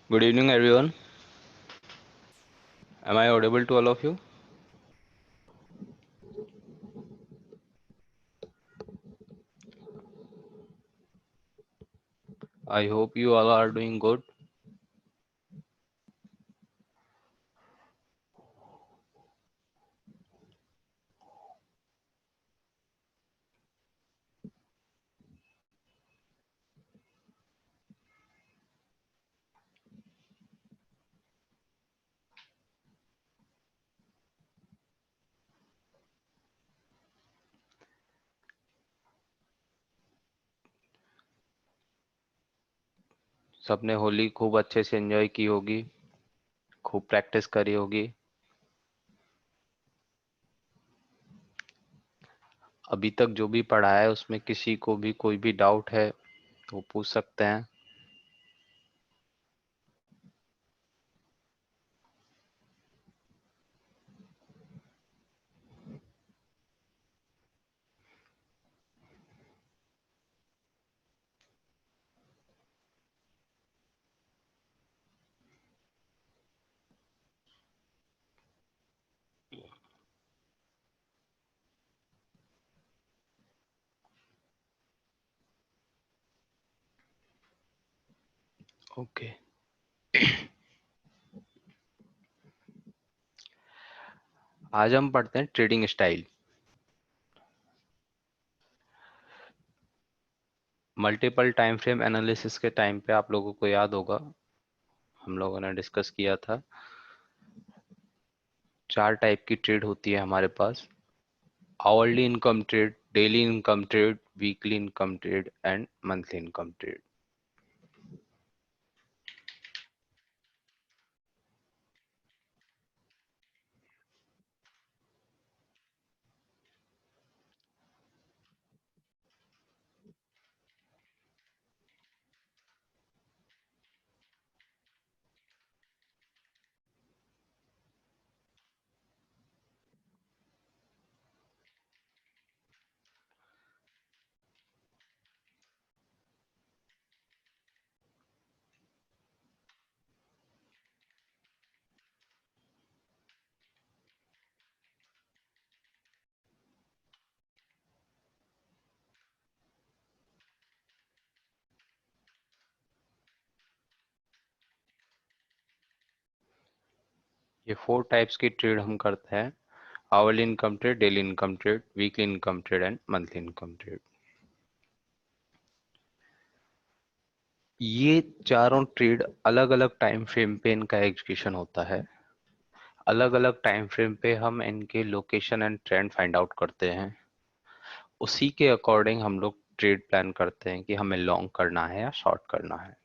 Good evening, everyone. Am I audible to all of you? I hope you all are doing good. सबने होली खूब अच्छे से enjoy की होगी, खूब प्रैक्टिस करी होगी। अभी तक जो भी पढ़ा है उसमें किसी को भी कोई भी डाउट है तो वो पूछ सकते हैं। ओके, आज हम पढ़ते हैं trading style. Multiple time frame analysis के टाइम पे आप लोगों को याद होगा हम लोगों ने डिस्कस किया था, 4 टाइप की ट्रेड होती है हमारे पास: hourly income trade, daily income trade, weekly income trade and monthly income trade. ये 4 टाइप्स की ट्रेड हम करते हैं: hourly income trade, daily income trade, weekly income trade and monthly income trade. ये चारों ट्रेड अलग अलग टाइम फ्रेम पे इनका एग्जीक्यूशन होता है। अलग अलग टाइम फ्रेम पे हम इनके location and trend find out करते हैं। उसी के अकॉर्डिंग हम लोग ट्रेड प्लान करते हैं कि हमें लॉन्ग करना है या शॉर्ट करना है।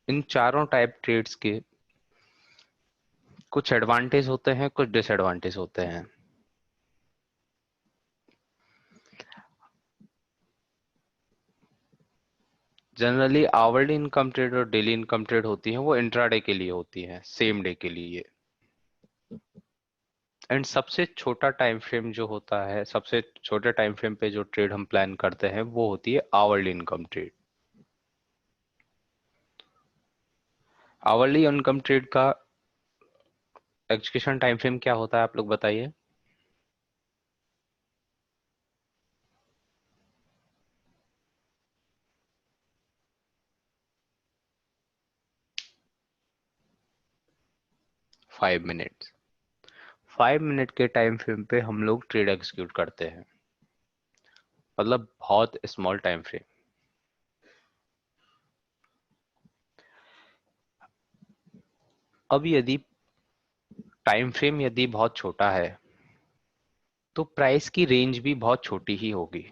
इन चारों टाइप ट्रेड्स के कुछ एडवांटेज होते हैं, कुछ डिसएडवांटेज होते हैं। जनरली आवरली इनकम ट्रेड और डेली इनकम ट्रेड होती है वो इंट्राडे के लिए होती है, सेम डे के लिए। एंड सबसे छोटा टाइम फ्रेम जो होता है, सबसे छोटे टाइम फ्रेम पे जो ट्रेड हम प्लान करते हैं वो होती है hourly income trade. Hourly income trade का एग्जीक्यूशन टाइम फ्रेम क्या होता है, आप लोग बताइए। 5 मिनट। 5 मिनट के टाइम फ्रेम पे हम लोग ट्रेड एग्जीक्यूट करते हैं, मतलब बहुत स्मॉल टाइम फ्रेम। अब यदि टाइम फ्रेम यदि बहुत छोटा है तो प्राइस की रेंज भी बहुत छोटी ही होगी।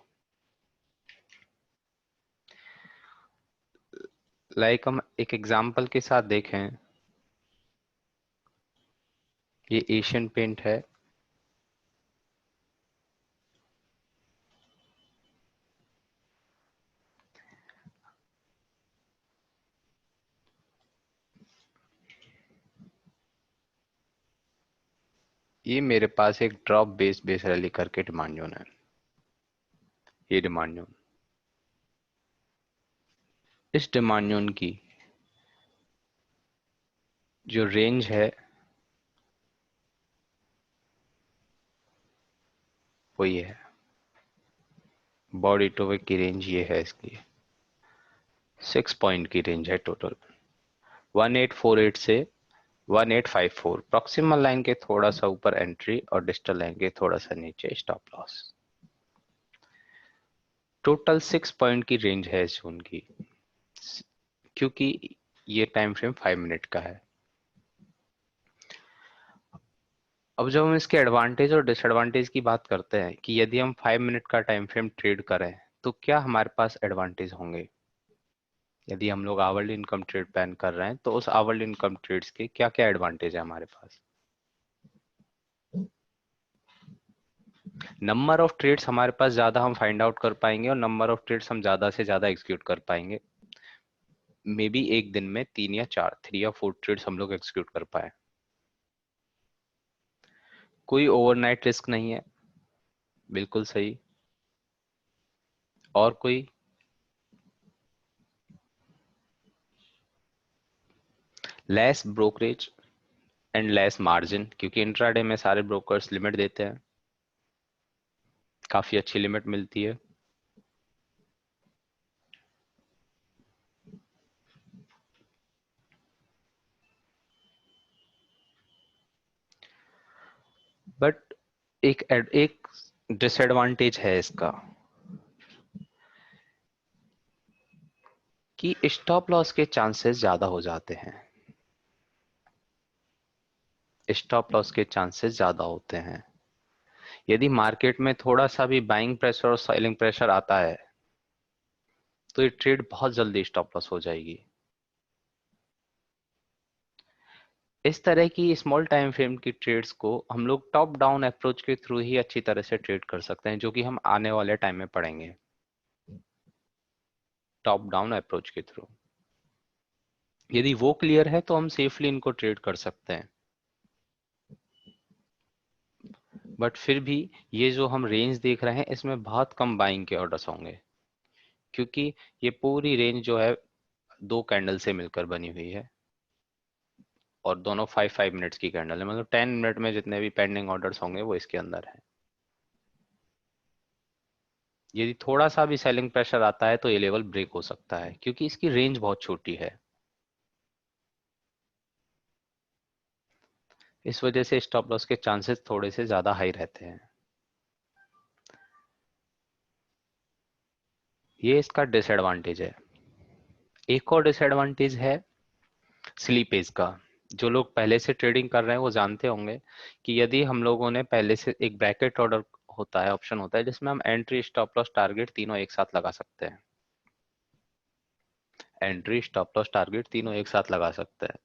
हम एक एग्जांपल के साथ देखें, ये एशियन पेंट है। ये मेरे पास एक ड्रॉप बेस रैली करके डिमांड जोन है। ये डिमांड जोन इस डिमांड की जो रेंज है वो ये है, बॉडी टू विक की रेंज ये है इसकी, 6 पॉइंट की रेंज है टोटल, 1848 से 1854, प्रॉक्सिमल लाइन के थोड़ा सा ऊपर एंट्री और डिस्टल लाइन के थोड़ा सा नीचे स्टॉप लॉस। टोटल 6 पॉइंट की रेंज है इस जोन की, क्योंकि ये टाइम फ्रेम 5 मिनट का है। अब जब हम इसके एडवांटेज और डिसएडवांटेज की बात करते हैं कि यदि हम 5 मिनट का टाइम फ्रेम ट्रेड करें तो क्या हमारे पास एडवांटेज होंगे, यदि हम लोग आवरली इनकम ट्रेड प्लान कर रहे हैं तो उस आवरली इनकम ट्रेड्स के क्या क्या एडवांटेज है हमारे पास। नंबर ऑफ ट्रेड्स हमारे पास ज्यादा हम फाइंड आउट कर पाएंगे और नंबर ऑफ ट्रेड्स हम ज्यादा से ज्यादा एग्जीक्यूट कर पाएंगे। मे बी एक दिन में 3 या 4, 3 या 4 ट्रेड्स हम लोग एग्जीक्यूट कर पाए। कोई ओवरनाइट रिस्क नहीं है, बिल्कुल सही। और कोई, less brokerage and less margin, क्योंकि इंट्राडे में सारे ब्रोकर्स लिमिट देते हैं, काफी अच्छी लिमिट मिलती है। बट एक डिसएडवांटेज है इसका कि स्टॉप लॉस के चांसेस ज्यादा हो जाते हैं, स्टॉप लॉस के चांसेस ज्यादा होते हैं। यदि मार्केट में थोड़ा सा भी बाइंग प्रेशर और सेलिंग प्रेशर आता है तो ये ट्रेड बहुत जल्दी स्टॉप लॉस हो जाएगी। इस तरह की स्मॉल टाइम फ्रेम की ट्रेड्स को हम लोग टॉप डाउन अप्रोच के थ्रू ही अच्छी तरह से ट्रेड कर सकते हैं, जो कि हम आने वाले टाइम में पढ़ेंगे, टॉप डाउन अप्रोच के थ्रू। यदि वो क्लियर है तो हम सेफली इनको ट्रेड कर सकते हैं। बट फिर भी ये जो हम रेंज देख रहे हैं इसमें बहुत कम बाइंग के ऑर्डर्स होंगे, क्योंकि ये पूरी रेंज जो है 2 कैंडल से मिलकर बनी हुई है और दोनों 5 5 मिनट्स की कैंडल है, मतलब 10 मिनट में जितने भी पेंडिंग ऑर्डर्स होंगे वो इसके अंदर है। यदि थोड़ा सा भी सेलिंग प्रेशर आता है तो ये लेवल ब्रेक हो सकता है, क्योंकि इसकी रेंज बहुत छोटी है। इस वजह से स्टॉप लॉस के चांसेस थोड़े से ज्यादा हाई रहते हैं। ये इसका डिसएडवांटेज है। एक और डिसएडवांटेज है स्लीपेज का। जो लोग पहले से ट्रेडिंग कर रहे हैं वो जानते होंगे कि यदि हम लोगों ने पहले से एक ब्रैकेट ऑर्डर होता है, ऑप्शन होता है जिसमें हम एंट्री स्टॉप लॉस टारगेट तीनों एक साथ लगा सकते हैं, एंट्री स्टॉप लॉस टारगेट तीनों एक साथ लगा सकते हैं।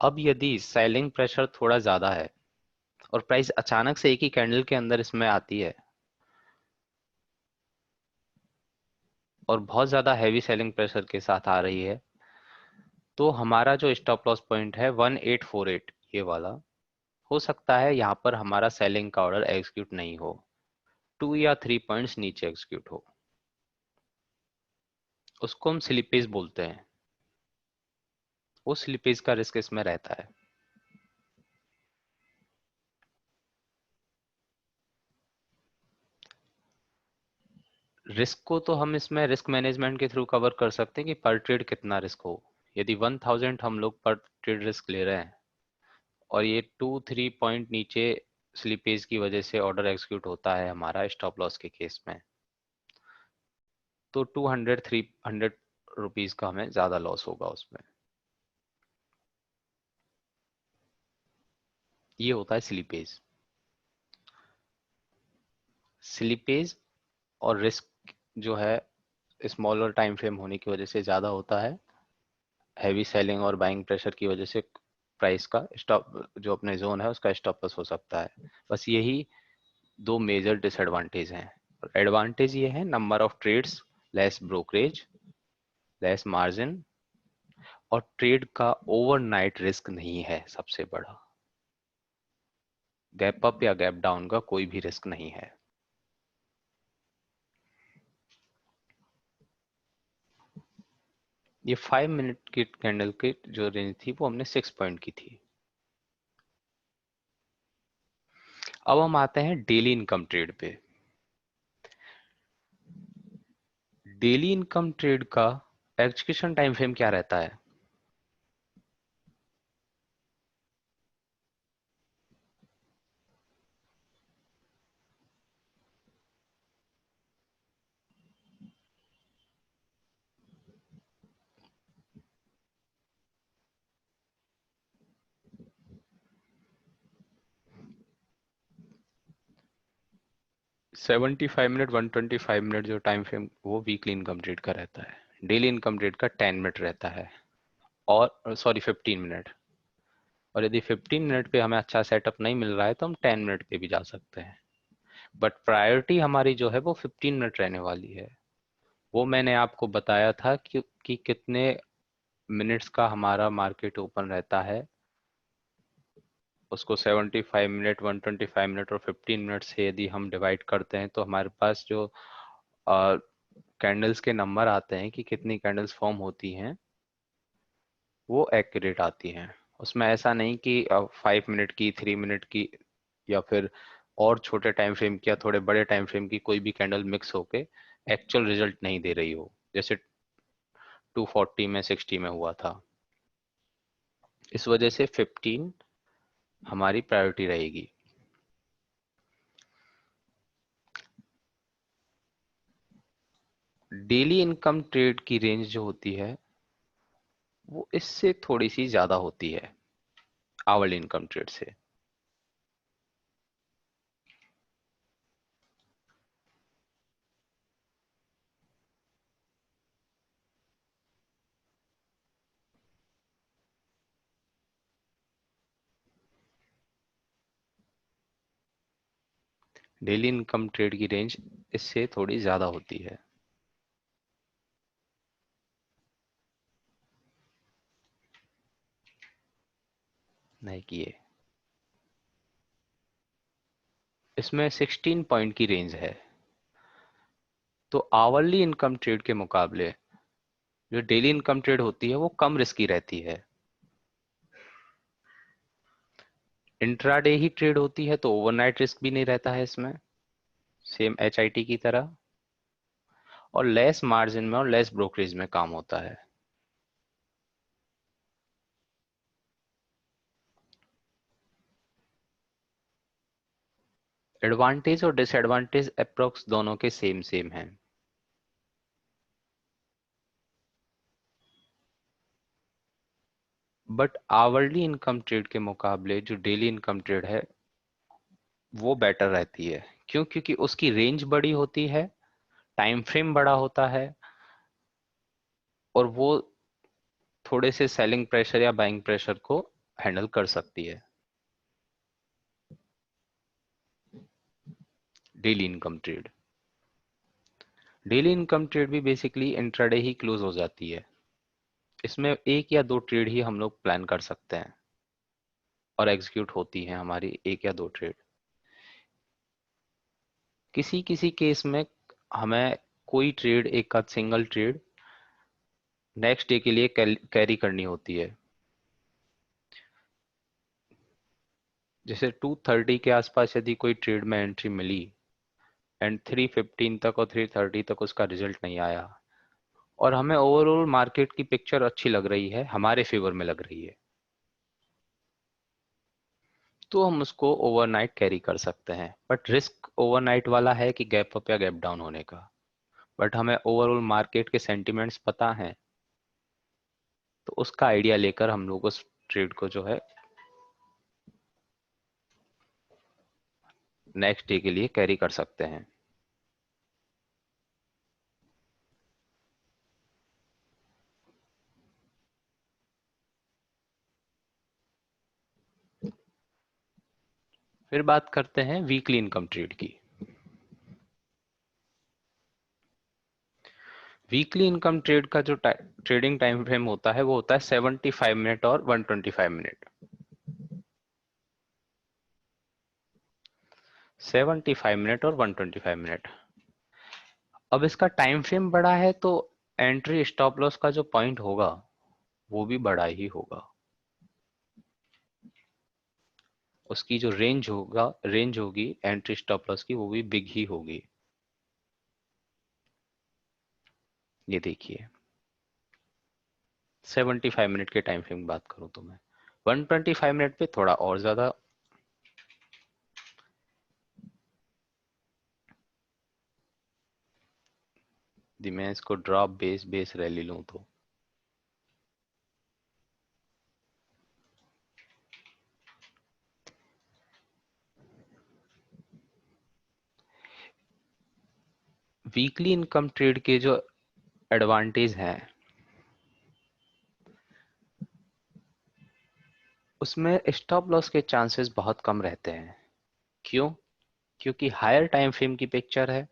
अब यदि सेलिंग प्रेशर थोड़ा ज्यादा है और प्राइस अचानक से एक ही कैंडल के अंदर इसमें आती है और बहुत ज्यादा हैवी सेलिंग प्रेशर के साथ आ रही है, तो हमारा जो स्टॉप लॉस पॉइंट है 1848 ये वाला, हो सकता है यहाँ पर हमारा सेलिंग का ऑर्डर एग्जीक्यूट नहीं हो, 2 या 3 पॉइंट्स नीचे एग्जीक्यूट हो। उसको हम स्लिपेज बोलते हैं, वो स्लिपेज का रिस्क इसमें रहता है। रिस्क को तो हम इसमें रिस्क मैनेजमेंट के थ्रू कवर कर सकते हैं कि पर ट्रेड कितना रिस्क हो। यदि 1000 हम लोग पर ट्रेड रिस्क ले रहे हैं और ये 2 3 पॉइंट नीचे स्लिपेज की वजह से ऑर्डर एग्जीक्यूट होता है हमारा स्टॉप लॉस के केस में, तो 200 300 रुपीज का हमें ज्यादा लॉस होगा उसमें। ये होता है स्लिपेज। स्लिपेज और रिस्क जो है स्मॉलर टाइम फ्रेम होने की वजह से ज्यादा होता है, हैवी सेलिंग और बाइंग प्रेशर की वजह से प्राइस का स्टॉप जो अपने जोन है उसका स्टॉप लॉस हो सकता है। बस यही दो मेजर डिसएडवांटेज हैं। एडवांटेज ये है number of trades, less brokerage, less margin, और ट्रेड का ओवरनाइट रिस्क नहीं है सबसे बड़ा। गैप अप या गैप डाउन का कोई भी रिस्क नहीं है। ये 5 मिनट की कैंडल की जो रेंज थी वो हमने 6 पॉइंट की थी। अब हम आते हैं डेली इनकम ट्रेड पे। डेली इनकम ट्रेड का एग्जीक्यूशन टाइम फ्रेम क्या रहता है? 75 मिनट, 125 मिनट जो टाइम फ्रेम वो वीकली इनकम ट्रेड का रहता है। डेली इनकम ट्रेड का 10 मिनट रहता है, और सॉरी 15 मिनट। और यदि 15 मिनट पे हमें अच्छा सेटअप नहीं मिल रहा है तो हम 10 मिनट पे भी जा सकते हैं। बट प्रायोरिटी हमारी जो है वो 15 मिनट रहने वाली है। वो मैंने आपको बताया था कि कितने मिनट्स का हमारा मार्केट ओपन रहता है, उसको 75 मिनट, 125 मिनट और 15 मिनट से यदि हम डिवाइड करते हैं तो हमारे पास जो कैंडल्स के नंबर आते हैं कि कितनी कैंडल्स फॉर्म होती हैं, वो एक्यूरेट आती हैं। उसमें ऐसा नहीं कि 5 मिनट की, 3 मिनट की, या फिर और छोटे टाइम फ्रेम की या थोड़े बड़े टाइम फ्रेम की कोई भी कैंडल मिक्स होके एक्चुअल रिजल्ट नहीं दे रही हो, जैसे 240 में 60 में हुआ था। इस वजह से 15 हमारी प्रायोरिटी रहेगी। डेली इनकम ट्रेड की रेंज जो होती है वो इससे थोड़ी सी ज्यादा होती है आवल इनकम ट्रेड से। डेली इनकम ट्रेड की रेंज इससे थोड़ी ज्यादा होती है। नहीं किए, इसमें 16 पॉइंट की रेंज है। तो आवरली इनकम ट्रेड के मुकाबले जो डेली इनकम ट्रेड होती है वो कम रिस्की रहती है। इंट्राडे ही ट्रेड होती है तो ओवरनाइट रिस्क भी नहीं रहता है इसमें, सेम एचआईटी की तरह, और लेस मार्जिन में और लेस ब्रोकरेज में काम होता है। एडवांटेज और डिसएडवांटेज अप्रोक्स दोनों के सेम सेम हैं। बट आवरली इनकम ट्रेड के मुकाबले जो डेली इनकम ट्रेड है वो बेटर रहती है। क्यों? क्योंकि उसकी रेंज बड़ी होती है, टाइम फ्रेम बड़ा होता है, और वो थोड़े से सेलिंग प्रेशर या बाइंग प्रेशर को हैंडल कर सकती है। Daily income trade, daily income trade भी बेसिकली इंट्राडे ही क्लोज हो जाती है। इसमें एक या दो ट्रेड ही हम लोग प्लान कर सकते हैं और एग्जीक्यूट होती हैं हमारी एक या दो ट्रेड। किसी किसी केस में हमें कोई ट्रेड, एक आध सिंगल ट्रेड नेक्स्ट डे के लिए कैरी करनी होती है। जैसे 230 के आसपास यदि कोई ट्रेड में एंट्री मिली एंड 315 तक और 330 तक उसका रिजल्ट नहीं आया, और हमें ओवरऑल मार्केट की पिक्चर अच्छी लग रही है, हमारे फेवर में लग रही है, तो हम उसको ओवरनाइट कैरी कर सकते हैं। बट रिस्क ओवरनाइट वाला है कि गैप अप या गैप डाउन होने का। बट हमें ओवरऑल मार्केट के सेंटिमेंट्स पता हैं, तो उसका आइडिया लेकर हम लोग उस ट्रेड को जो है नेक्स्ट डे के लिए कैरी कर सकते हैं। फिर बात करते हैं वीकली इनकम ट्रेड की। वीकली इनकम ट्रेड का जो ट्रेडिंग टाइम फ्रेम होता है वो होता है 75 मिनट और 125 मिनट। 75 मिनट और 125 मिनट। अब इसका टाइम फ्रेम बड़ा है तो एंट्री स्टॉप लॉस का जो पॉइंट होगा वो भी बड़ा ही होगा, उसकी जो रेंज होगी एंट्री स्टॉप लॉस की, वो भी बिग ही होगी। ये देखिए 75 मिनट के टाइम फ्रेम की बात करूं तो मैं 125 मिनट पे थोड़ा और ज्यादा, यदि मैं इसको ड्रॉप बेस बेस रैली लूं तो वीकली इनकम ट्रेड के जो एडवांटेज हैं उसमें स्टॉप लॉस के चांसेस बहुत कम रहते हैं। क्यों? क्योंकि हायर टाइम फ्रेम की पिक्चर है,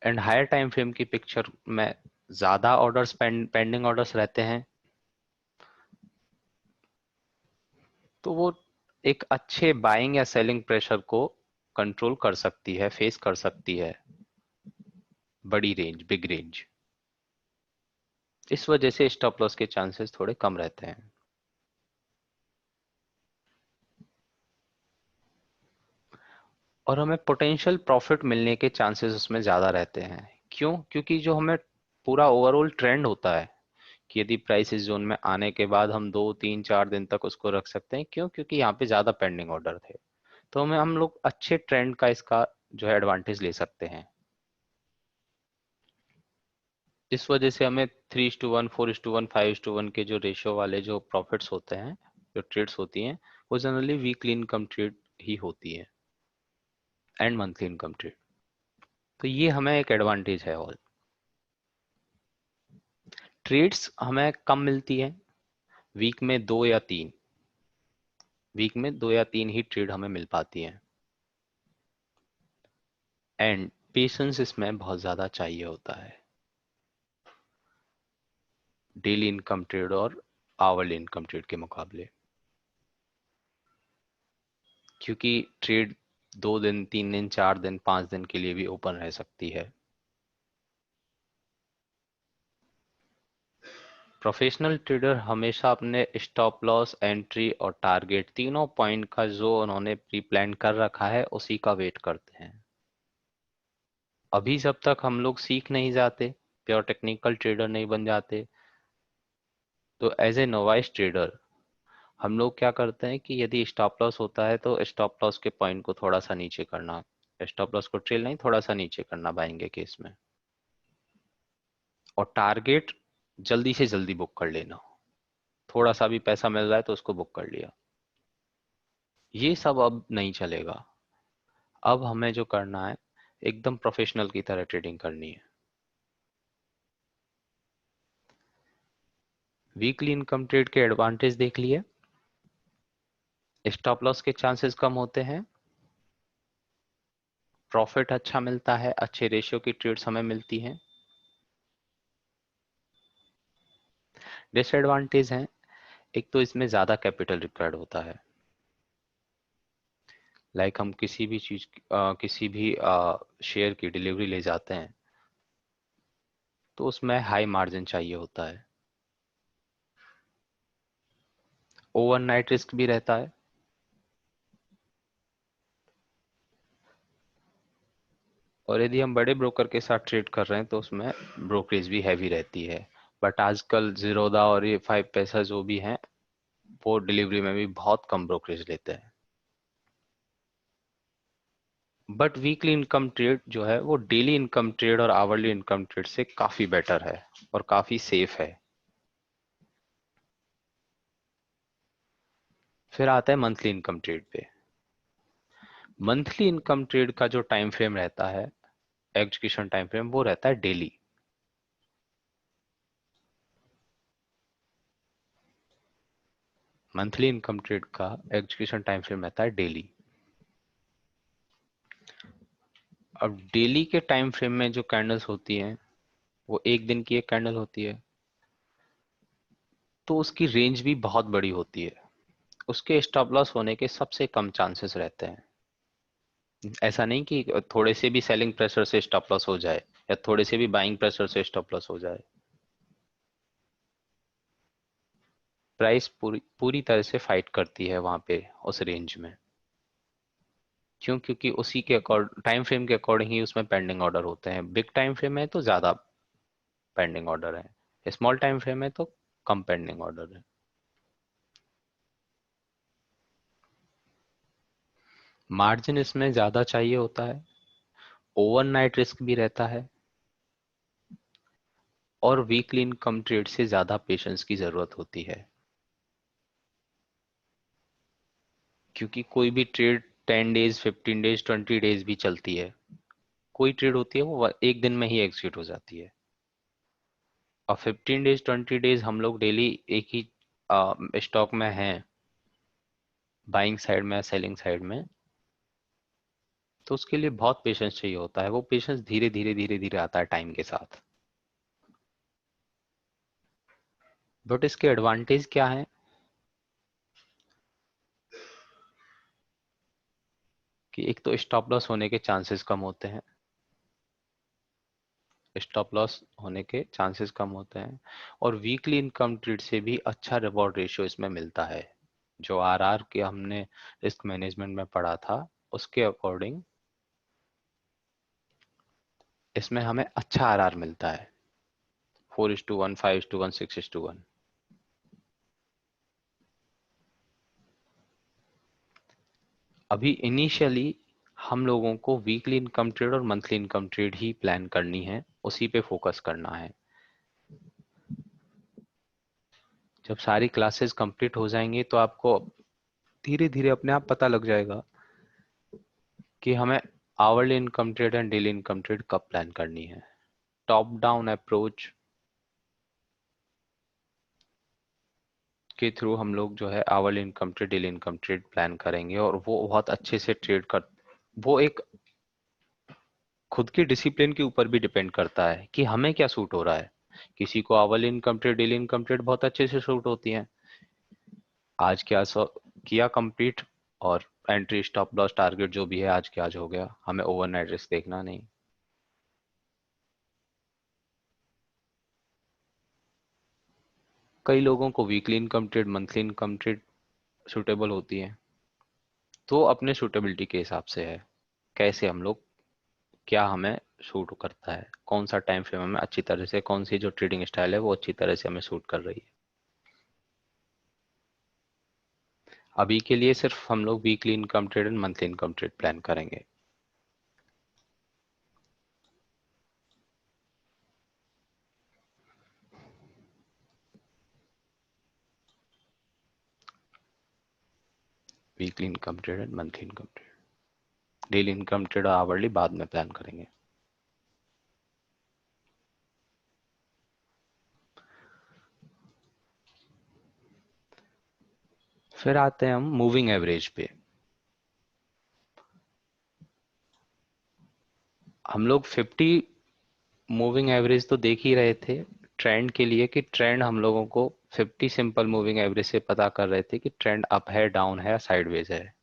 एंड हायर टाइम फ्रेम की पिक्चर में ज्यादा ऑर्डर्स पेंडिंग ऑर्डर्स रहते हैं, तो वो एक अच्छे बाइंग या सेलिंग प्रेशर को कंट्रोल कर सकती है, फेस कर सकती है, बड़ी रेंज, बिग रेंज। इस वजह से स्टॉप लॉस के चांसेस थोड़े कम रहते हैं। और हमें पोटेंशियल प्रॉफिट मिलने के चांसेस उसमें ज्यादा रहते हैं। क्यों? क्योंकि जो हमें पूरा ओवरऑल ट्रेंड होता है कि यदि प्राइस इस जोन में आने के बाद हम 2 3 4 दिन तक उसको रख सकते हैं। क्यों? क्योंकि यहाँ पे ज्यादा पेंडिंग ऑर्डर थे, तो हम लोग अच्छे ट्रेंड का इसका जो है एडवांटेज ले सकते हैं। इस वजह से हमें 3:1, 4:1, 5:1 के जो रेशियो वाले जो प्रॉफिट्स होते हैं, जो ट्रेड्स होती हैं, वो जनरली वीकली इनकम ट्रेड ही होती है, एंड मंथली इनकम ट्रेड। तो ये हमें एक एडवांटेज है। और ट्रेड्स हमें कम मिलती है, वीक में 2 या 3, वीक में 2 या 3 ही ट्रेड हमें मिल पाती हैं, एंड पेशेंस इसमें बहुत ज्यादा चाहिए होता है डेली इनकम ट्रेड और आवरली इनकम ट्रेड के मुकाबले। क्योंकि ट्रेड 2 दिन, 3 दिन, 4 दिन, 5 दिन के लिए भी ओपन रह सकती है। प्रोफेशनल ट्रेडर हमेशा अपने स्टॉप लॉस, एंट्री और टारगेट तीनों पॉइंट का जो उन्होंने प्री प्लान कर रखा है उसी का वेट करते हैं। अभी जब तक हम लोग सीख नहीं जाते, प्योर टेक्निकल ट्रेडर नहीं बन जाते, तो एज ए नोवाइस ट्रेडर हम लोग क्या करते हैं कि यदि स्टॉप लॉस होता है तो स्टॉप लॉस के पॉइंट को थोड़ा सा नीचे करना, स्टॉप लॉस को ट्रेल नहीं, थोड़ा सा नीचे करना बाइंग के केस में, और टारगेट जल्दी से जल्दी बुक कर लेना। थोड़ा सा भी पैसा मिल रहा है तो उसको बुक कर लिया। ये सब अब नहीं चलेगा। अब हमें जो करना है, एकदम प्रोफेशनल की तरह ट्रेडिंग करनी है। वीकली इनकम ट्रेड के एडवांटेज देख लिए, स्टॉप लॉस के चांसेस कम होते हैं, प्रॉफिट अच्छा मिलता है, अच्छे रेशियो की ट्रेड्स हमें मिलती हैं। डिसएडवांटेज हैं, एक तो इसमें ज्यादा कैपिटल रिक्वायर्ड होता है। लाइक हम किसी भी चीज किसी भी शेयर की डिलीवरी ले जाते हैं तो उसमें हाई मार्जिन चाहिए होता है, ओवरनाइट रिस्क भी रहता है, और यदि हम बड़े ब्रोकर के साथ ट्रेड कर रहे हैं तो उसमें ब्रोकरेज भी हैवी रहती है। बट आजकल जीरोदा और ये 5 पैसा जो भी हैं वो डिलीवरी में भी बहुत कम ब्रोकरेज लेते हैं। बट वीकली इनकम ट्रेड जो है वो डेली इनकम ट्रेड और आवरली इनकम ट्रेड से काफी बेटर है और काफी सेफ है। फिर आता है मंथली इनकम ट्रेड पे। मंथली इनकम ट्रेड का जो टाइम फ्रेम रहता है, एग्जीक्यूशन टाइम फ्रेम, वो रहता है डेली। मंथली इनकम ट्रेड का एग्जीक्यूशन टाइम फ्रेम रहता है डेली। अब डेली के टाइम फ्रेम में जो कैंडल्स होती हैं वो एक दिन की एक कैंडल होती है, तो उसकी रेंज भी बहुत बड़ी होती है, उसके स्टॉप लॉस होने के सबसे कम चांसेस रहते हैं। ऐसा नहीं कि थोड़े से भी सेलिंग प्रेशर से स्टॉप लॉस हो जाए, या थोड़े से भी बाइंग प्रेशर से स्टॉप लॉस हो जाए। प्राइस पूरी पूरी तरह से फाइट करती है वहां पे उस रेंज में। क्यों? क्योंकि उसी के अकॉर्ड टाइम फ्रेम के अकॉर्डिंग ही उसमें पेंडिंग ऑर्डर होते हैं। बिग टाइम फ्रेम है तो ज्यादा पेंडिंग ऑर्डर है, स्मॉल टाइम फ्रेम है तो कम पेंडिंग ऑर्डर है। मार्जिन इसमें ज्यादा चाहिए होता है, ओवरनाइट रिस्क भी रहता है, और वीकली इनकम ट्रेड से ज्यादा पेशेंस की जरूरत होती है। क्योंकि कोई भी ट्रेड 10 डेज, 15 डेज, 20 डेज भी चलती है। कोई ट्रेड होती है वो एक दिन में ही एग्जीक्यूट हो जाती है। और 15 डेज, 20 डेज हम लोग डेली एक ही स्टॉक में हैं, बाइंग साइड में, सेलिंग साइड में, तो उसके लिए बहुत पेशेंस चाहिए होता है। वो पेशेंस धीरे धीरे धीरे धीरे आता है टाइम के साथ। बट इसके एडवांटेज क्या है कि एक तो स्टॉप लॉस होने के चांसेस कम होते हैं, स्टॉप लॉस होने के चांसेस कम होते हैं, और वीकली इनकम ट्रेड से भी अच्छा रिवॉर्ड रेशियो इसमें मिलता है। जो आरआर के हमने रिस्क मैनेजमेंट में पढ़ा था, उसके अकॉर्डिंग इसमें हमें अच्छा आरआर मिलता है, 4:1, 5:1, 6:1। अभी इनिशियली हम लोगों को वीकली इनकम ट्रेड और मंथली इनकम ट्रेड ही प्लान करनी है, उसी पे फोकस करना है। जब सारी क्लासेस कंप्लीट हो जाएंगी तो आपको धीरे धीरे अपने आप पता लग जाएगा कि हमें hourly income trade and daily income trade कब प्लान करनी है। टॉप डाउन अप्रोच के थ्रू हम लोग जो है hourly income trade, daily income trade plan करेंगे, और वो बहुत अच्छे से ट्रेड कर, वो एक खुद के डिसिप्लिन के ऊपर भी डिपेंड करता है कि हमें क्या सूट हो रहा है। किसी को hourly income trade, daily income trade बहुत अच्छे से सूट होती है, आज क्या किया कंप्लीट, और एंट्री स्टॉप लॉस टारगेट जो भी है आज के आज हो गया, हमें ओवरनाइट रिस्क देखना नहीं। कई लोगों को weekly income trade, monthly income trade suitable होती है, तो अपने सूटेबिलिटी के हिसाब से है कैसे हम लोग, क्या हमें सूट करता है, कौन सा टाइम फ्रेम हमें अच्छी तरह से, कौन सी जो ट्रेडिंग स्टाइल है वो अच्छी तरह से हमें सूट कर रही है। अभी के लिए सिर्फ हम लोग weekly income trade and monthly income trade plan करेंगे। Weekly income trade and monthly income trade, daily income trade hourly बाद में प्लान करेंगे। फिर आते हैं हम मूविंग एवरेज पे। हम लोग 50 मूविंग एवरेज तो देख ही रहे थे ट्रेंड के लिए, कि ट्रेंड हम लोगों को 50 सिंपल मूविंग एवरेज से पता कर रहे थे कि ट्रेंड अप है, डाउन है, साइडवेज है।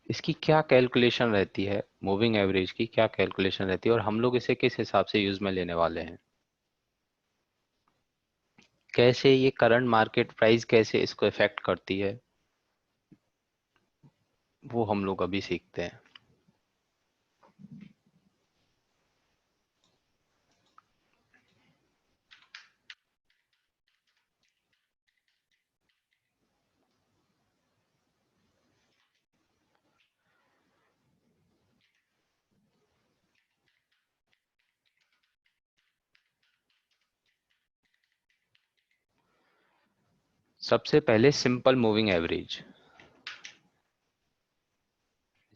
इसकी क्या कैलकुलेशन रहती है, मूविंग एवरेज की क्या कैलकुलेशन रहती है, और हम लोग इसे किस हिसाब से यूज में लेने वाले हैं, कैसे ये करंट मार्केट प्राइस कैसे इसको इफेक्ट करती है, वो हम लोग अभी सीखते हैं। सबसे पहले सिंपल मूविंग एवरेज,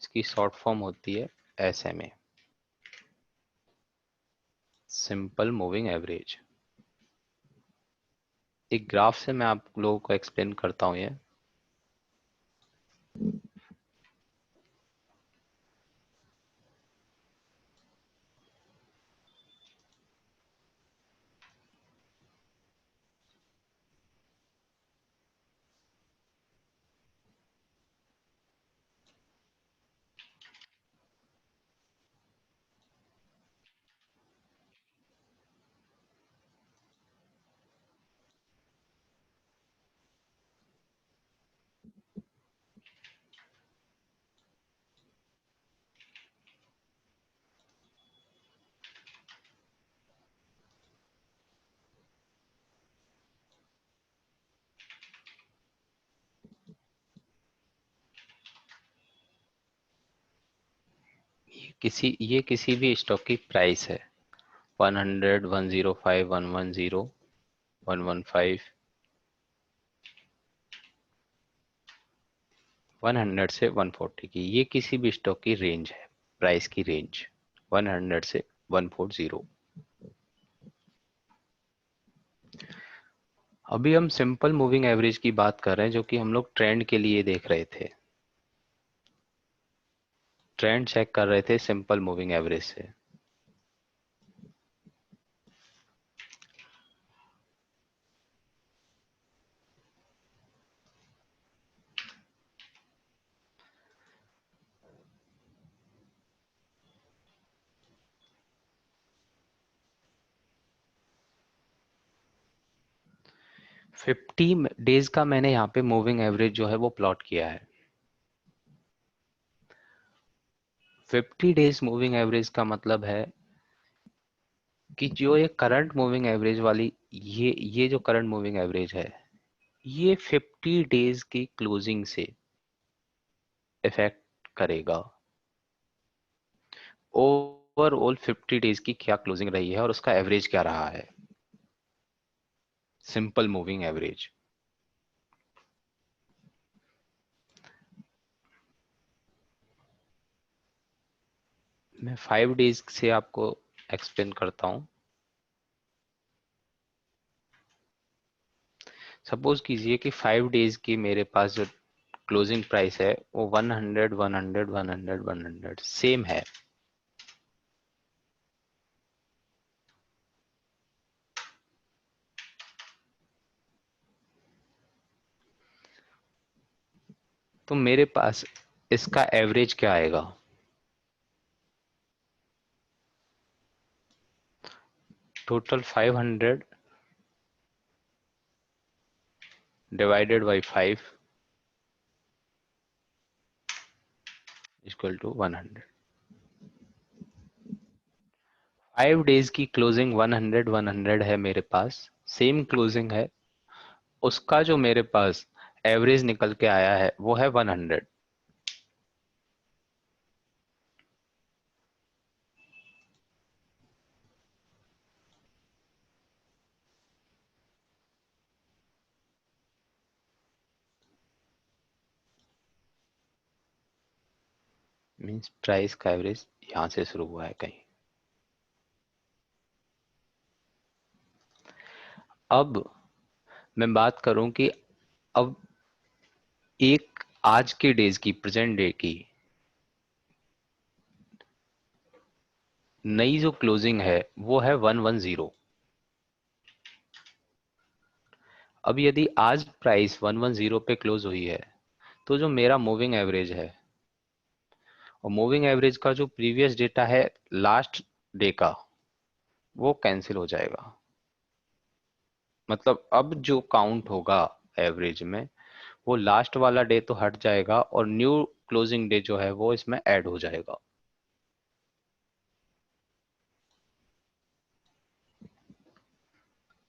इसकी शॉर्ट फॉर्म होती है SMA, सिंपल मूविंग एवरेज। एक ग्राफ से मैं आप लोगों को एक्सप्लेन करता हूँ ये। ये किसी भी स्टॉक की प्राइस है, 100, 105, 110, 115, 100 से 140 की, ये किसी भी स्टॉक की रेंज है, प्राइस की रेंज 100 से 140। अभी हम सिंपल मूविंग एवरेज की बात कर रहे हैं, जो कि हम लोग ट्रेंड के लिए देख रहे थे, ट्रेंड चेक कर रहे थे सिंपल मूविंग एवरेज से। फिफ्टी डेज का मैंने यहाँ पे मूविंग एवरेज जो है वो प्लॉट किया है। 50 डेज मूविंग एवरेज का मतलब है कि जो ये करंट मूविंग एवरेज वाली, ये जो करंट मूविंग एवरेज है, ये 50 डेज की क्लोजिंग से इफेक्ट करेगा। ओवरऑल 50 डेज की क्या क्लोजिंग रही है और उसका एवरेज क्या रहा है, सिंपल मूविंग एवरेज। मैं 5 डेज से आपको एक्सप्लेन करता हूँ। सपोज कीजिए कि 5 डेज की मेरे पास जो क्लोजिंग प्राइस है वो 100, 100, 100, 100 सेम है। तो मेरे पास इसका एवरेज क्या आएगा, total 500 divided by 5 equal to 100। 5 days की क्लोजिंग 100, 100 है मेरे पास, सेम क्लोजिंग है। उसका जो मेरे पास एवरेज निकल के आया है वो है 100। मींस प्राइस का एवरेज यहां से शुरू हुआ है कहीं। अब मैं बात करूं कि अब एक आज के डेज की, प्रेजेंट डे की नई जो क्लोजिंग है वो है 110। अब यदि आज प्राइस 110 पे क्लोज हुई है, तो जो मेरा मूविंग एवरेज है, और मूविंग एवरेज का जो प्रीवियस डेटा है लास्ट डे का, वो कैंसिल हो जाएगा। मतलब अब जो काउंट होगा एवरेज में, वो लास्ट वाला डे तो हट जाएगा और न्यू क्लोजिंग डे जो है वो इसमें ऐड हो जाएगा।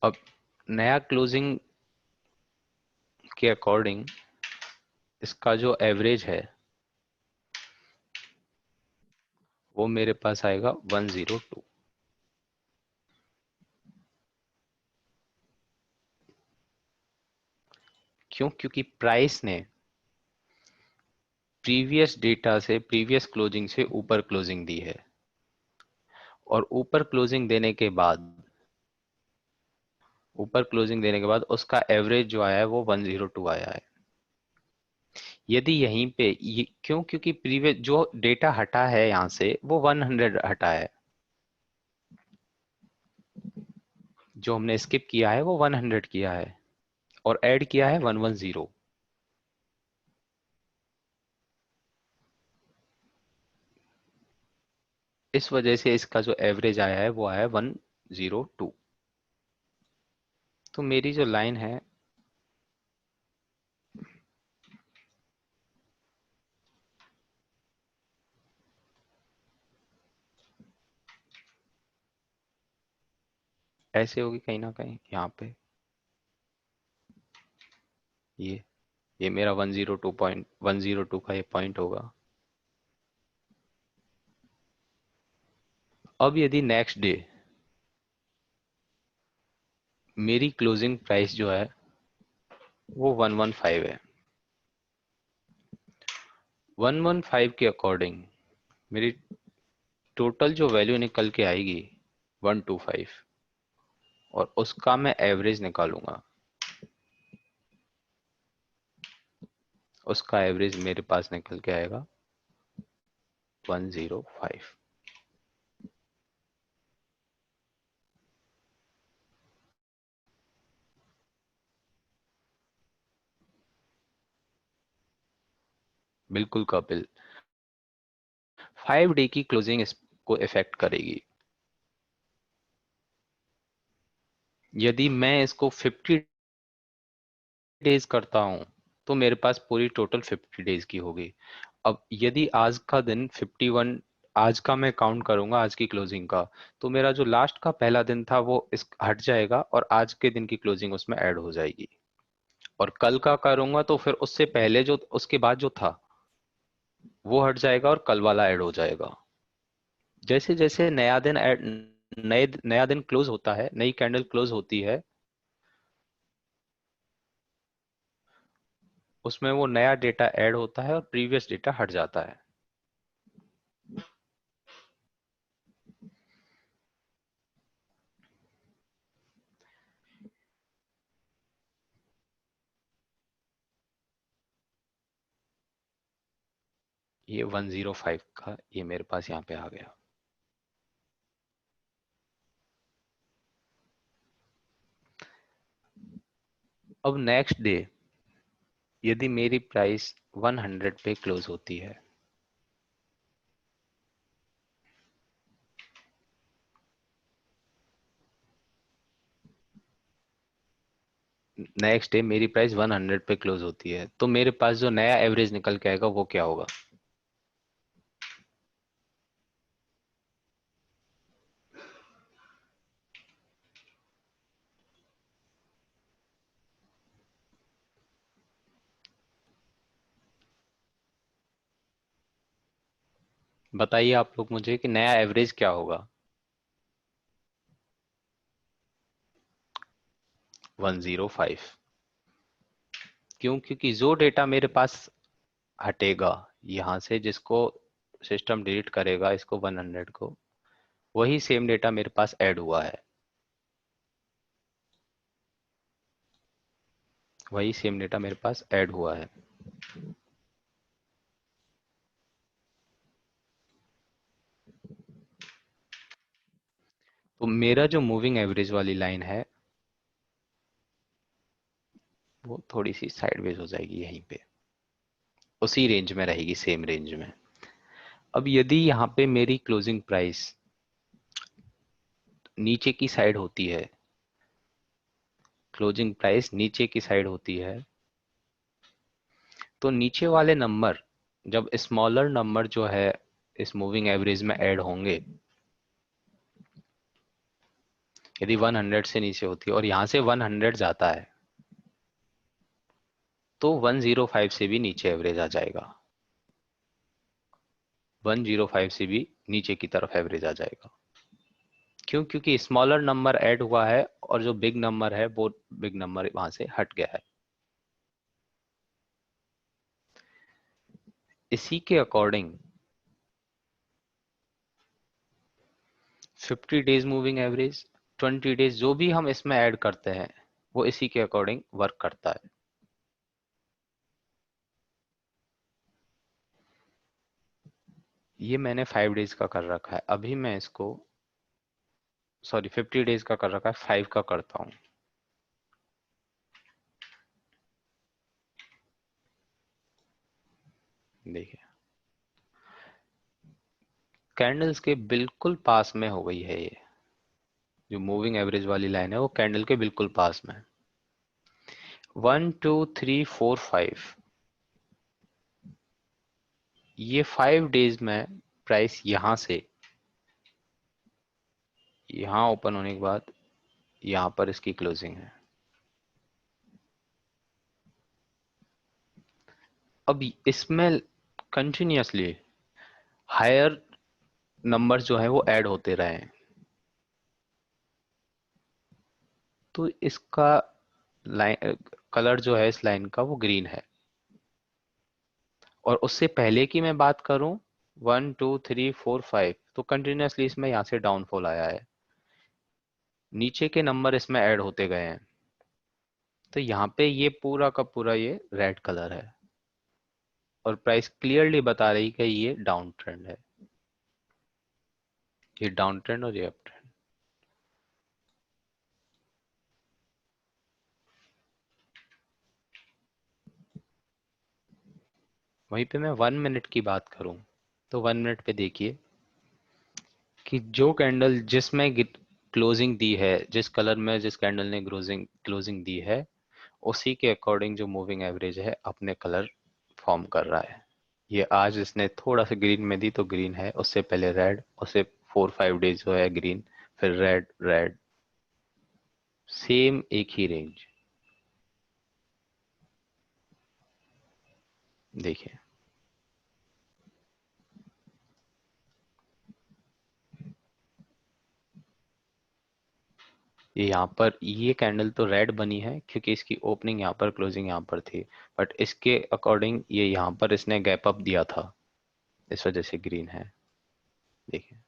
अब नया क्लोजिंग के अकॉर्डिंग इसका जो एवरेज है वो मेरे पास आएगा 102। क्यों? क्योंकि प्राइस ने प्रीवियस डेटा से, प्रीवियस क्लोजिंग से ऊपर क्लोजिंग दी है, और ऊपर क्लोजिंग देने के बाद उसका एवरेज जो आया है वो 102 आया है। यदि यहीं पे क्यों? क्योंकि प्रीवियस जो डेटा हटा है यहां से वो 100 हटा है, जो हमने स्किप किया है वो 100 किया है, और ऐड किया है 110। इस वजह से इसका जो एवरेज आया है वो आया है 102। तो मेरी जो लाइन है, ऐसे होगी कहीं ना कहीं यहाँ पे। ये ये मेरा 102 का ये पॉइंट होगा। अब यदि नेक्स्ट डे मेरी क्लोजिंग प्राइस जो है वो 115 है, 115 के अकॉर्डिंग मेरी टोटल जो वैल्यू निकल के आएगी 125, और उसका मैं एवरेज निकालूंगा। उसका एवरेज मेरे पास निकल के आएगा 105। बिल्कुल कपिल, 5 डे की क्लोजिंग इसको इफेक्ट करेगी। यदि मैं इसको 50 डेज करता हूं तो मेरे पास पूरी टोटल 50 डेज की होगी। अब यदि आज का दिन 51, आज का मैं काउंट करूंगा, आज की क्लोजिंग का, तो मेरा जो लास्ट का पहला दिन था वो इस हट जाएगा और आज के दिन की क्लोजिंग उसमें ऐड हो जाएगी। और कल का करूंगा तो फिर उससे पहले जो उसके बाद जो था वो हट जाएगा और कल वाला ऐड हो जाएगा। जैसे जैसे नया दिन ऐड, नया दिन क्लोज होता है, नई कैंडल क्लोज होती है, उसमें वो नया डेटा ऐड होता है और प्रीवियस डेटा हट जाता है। ये 105 का ये मेरे पास यहाँ पे आ गया। अब नेक्स्ट डे यदि मेरी प्राइस 100 पे क्लोज होती है, नेक्स्ट डे मेरी प्राइस 100 पे क्लोज होती है, तो मेरे पास जो नया एवरेज निकल के आएगा वो क्या होगा? बताइए आप लोग मुझे कि नया एवरेज क्या होगा? 105। क्यों? क्योंकि जो डेटा मेरे पास हटेगा यहाँ से, जिसको सिस्टम डिलीट करेगा इसको 100 को, वही सेम डेटा मेरे पास ऐड हुआ है। वही सेम डेटा मेरे पास ऐड हुआ है। तो मेरा जो मूविंग एवरेज वाली लाइन है वो थोड़ी सी साइडवेज हो जाएगी यहीं पे, उसी रेंज में रहेगी, सेम रेंज में। अब यदि यहाँ पे मेरी क्लोजिंग प्राइस नीचे की साइड होती है, क्लोजिंग प्राइस नीचे की साइड होती है, तो नीचे वाले नंबर जब स्मॉलर नंबर जो है इस मूविंग एवरेज में ऐड होंगे, यदि 100 से नीचे होती है और यहां से 100 जाता है, तो 105 से भी नीचे एवरेज आ जाएगा। 105 से भी नीचे की तरफ एवरेज आ जाएगा। क्यों? क्योंकि स्मॉलर नंबर ऐड हुआ है और जो बिग नंबर है वो बिग नंबर वहां से हट गया है। इसी के according 50 days moving average, 20 days जो भी हम इसमें ऐड करते हैं वो इसी के अकॉर्डिंग वर्क करता है। ये मैंने 5 डेज का कर रखा है, अभी मैं इसको, सॉरी 50 डेज का कर रखा है, 5 का करता हूँ। देखिए कैंडल्स के बिल्कुल पास में हो गई है ये, जो मूविंग एवरेज वाली लाइन है वो कैंडल के बिल्कुल पास में है। 1 2 3 4 5, ये 5 डेज में प्राइस यहां से, यहां ओपन होने के बाद यहां पर इसकी क्लोजिंग है। अब इसमें कंटिन्यूअसली हायर नंबर्स जो है वो ऐड होते रहे हैं। तो इसका लाइन कलर जो है इस लाइन का वो ग्रीन है। और उससे पहले की मैं बात करूं, 1 2 3 4 5, तो कंटिन्यूअसली इसमें यहाँ से डाउनफॉल आया है, नीचे के नंबर इसमें ऐड होते गए हैं। तो यहाँ पे ये पूरा का पूरा ये रेड कलर है और प्राइस क्लियरली बता रही कि ये डाउन ट्रेंड है, ये डाउन ट्रेंड और ये अप ट्रेंड। वहीं पे मैं 1 मिनट की बात करूं तो 1 मिनट पे देखिए कि जो कैंडल जिसमें क्लोजिंग दी है, जिस कलर में जिस कैंडल ने क्लोजिंग क्लोजिंग दी है, उसी के अकॉर्डिंग जो मूविंग एवरेज है अपने कलर फॉर्म कर रहा है। ये आज इसने थोड़ा सा ग्रीन में दी तो ग्रीन है, उससे पहले रेड, उससे 4 5 डेज जो है ग्रीन, फिर रेड रेड, सेम एक ही रेंज। देखिए ये यहाँ पर ये कैंडल तो रेड बनी है क्योंकि इसकी ओपनिंग यहाँ पर, क्लोजिंग यहाँ पर थी, बट इसके अकॉर्डिंग ये यहाँ पर इसने गैप अप दिया था, इस वजह से ग्रीन है। देखिए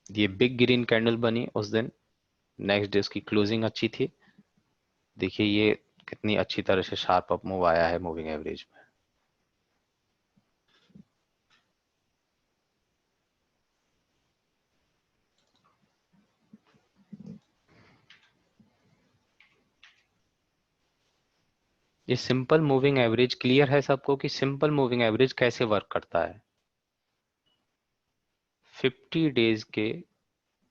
ये बिग ग्रीन कैंडल बनी उस दिन, नेक्स्ट डे उसकी क्लोजिंग अच्छी थी। देखिए ये कितनी अच्छी तरह से शार्प अप मूव आया है मूविंग एवरेज में। ये सिंपल मूविंग एवरेज क्लियर है सबको कि सिंपल मूविंग एवरेज कैसे वर्क करता है? 50 डेज के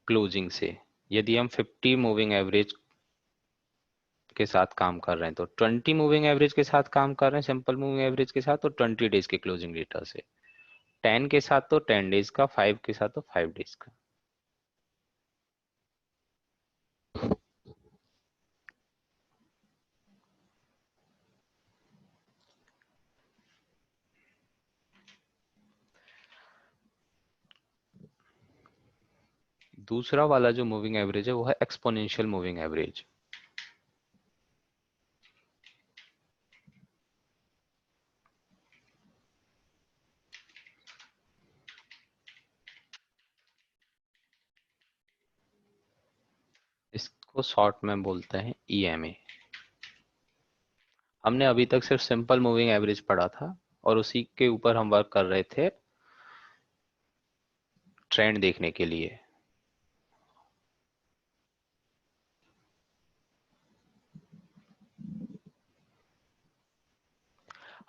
क्लोजिंग से यदि हम 50 मूविंग एवरेज के साथ काम कर रहे हैं तो 20 मूविंग एवरेज के साथ काम कर रहे हैं सिंपल मूविंग एवरेज के साथ, और 20 डेज के क्लोजिंग डेटा से 10 के साथ तो 10 डेज का, 5 के साथ तो 5 डेज का। दूसरा वाला जो मूविंग एवरेज है वो है एक्सपोनेंशियल मूविंग एवरेज। इसको शॉर्ट में बोलते हैं ईएमए। हमने अभी तक सिर्फ सिंपल मूविंग एवरेज पढ़ा था और उसी के ऊपर हम वर्क कर रहे थे ट्रेंड देखने के लिए।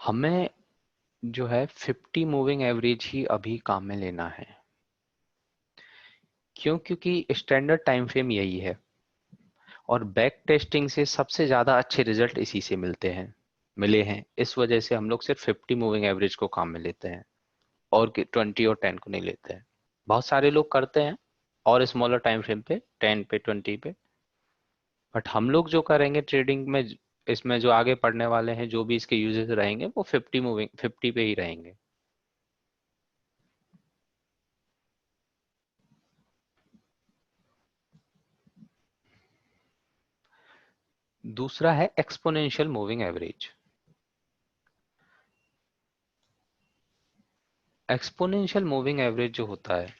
हमें जो है 50 मूविंग एवरेज ही अभी काम में लेना है। क्यों? क्योंकि स्टैंडर्ड टाइम फ्रेम यही है और बैक टेस्टिंग से सबसे ज्यादा अच्छे रिजल्ट इसी से मिले हैं, इस वजह से हम लोग सिर्फ 50 मूविंग एवरेज को काम में लेते हैं और 20 और 10 को नहीं लेते हैं। बहुत सारे लोग करते हैं और स्मॉलर टाइम फ्रेम पे, 10 पे, 20 पे, बट हम लोग जो करेंगे ट्रेडिंग में, इसमें जो आगे पढ़ने वाले हैं, जो भी इसके यूजेस रहेंगे वो 50 पे ही रहेंगे। दूसरा है exponential moving average. Exponential moving average जो होता है,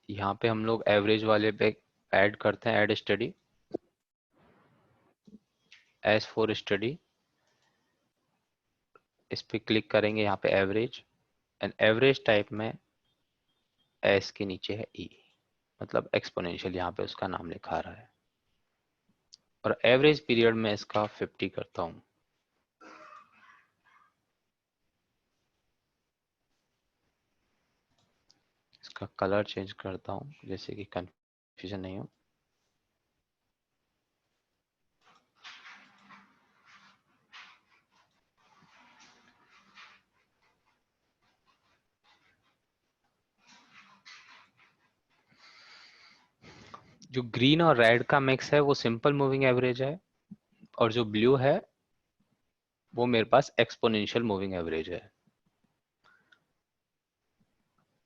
यहाँ पे हम लोग एवरेज वाले पे ऐड करते हैं, add study, S for study, इस पे क्लिक करेंगे, यहाँ पे एवरेज, एंड एवरेज टाइप में एस के नीचे है ई, मतलब एक्सपोनेंशियल, यहाँ पे उसका नाम लिखा रहा है, और एवरेज पीरियड में इसका 50 करता हूँ। इसका कलर चेंज करता हूँ जैसे कि कंफ्यूजन नहीं हो। जो ग्रीन और रेड का मिक्स है वो सिंपल मूविंग एवरेज है, और जो ब्लू है वो मेरे पास एक्सपोनेंशियल मूविंग एवरेज है।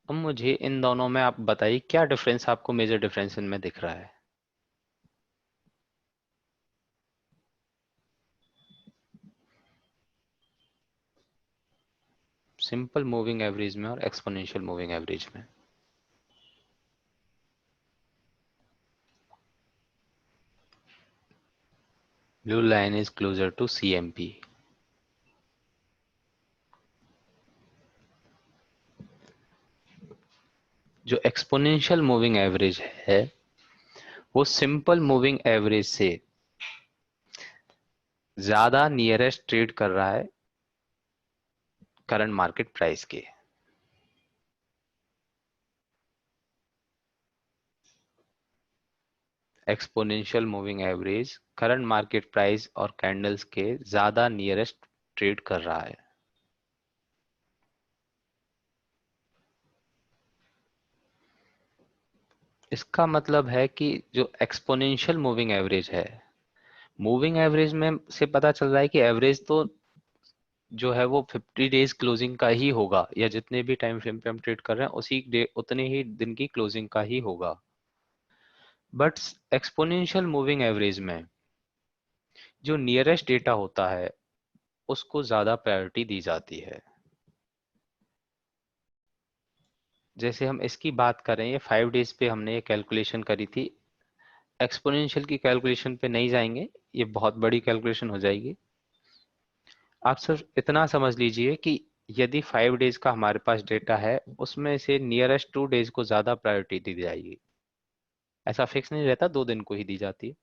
अब मुझे इन दोनों में आप बताइए क्या डिफरेंस आपको, मेजर डिफरेंस इनमें दिख रहा है। सिंपल मूविंग एवरेज में और एक्सपोनेंशियल मूविंग एवरेज में। Blue line is closer to CMP। जो एक्सपोनेंशियल मूविंग एवरेज है वो सिंपल मूविंग एवरेज से ज्यादा नियरेस्ट ट्रेड कर रहा है करंट मार्केट प्राइस के। Exponential moving average current market price और कैंडल्स के ज्यादा नियरेस्ट ट्रेड कर रहा है। इसका मतलब है कि जो एक्सपोनेंशियल मूविंग एवरेज है, मूविंग एवरेज में से पता चल रहा है कि एवरेज तो जो है वो 50 डेज क्लोजिंग का ही होगा, या जितने भी टाइम फ्रेम पे हम ट्रेड कर रहे हैं उसी डे उतने ही दिन की क्लोजिंग का ही होगा। बट एक्सपोनेंशियल मूविंग एवरेज में जो नियरेस्ट डेटा होता है उसको ज्यादा प्रायोरिटी दी जाती है। जैसे हम इसकी बात करें, ये 5 डेज पे हमने ये कैलकुलेशन करी थी। एक्सपोनेंशियल की कैलकुलेशन पे नहीं जाएंगे, ये बहुत बड़ी कैलकुलेशन हो जाएगी। आप सिर्फ इतना समझ लीजिए कि यदि 5 डेज का हमारे पास डेटा है उसमें से नियरेस्ट 2 डेज को ज्यादा प्रायोरिटी दी जाएगी। ऐसा फिक्स नहीं रहता, 2 दिन को ही दी जाती है,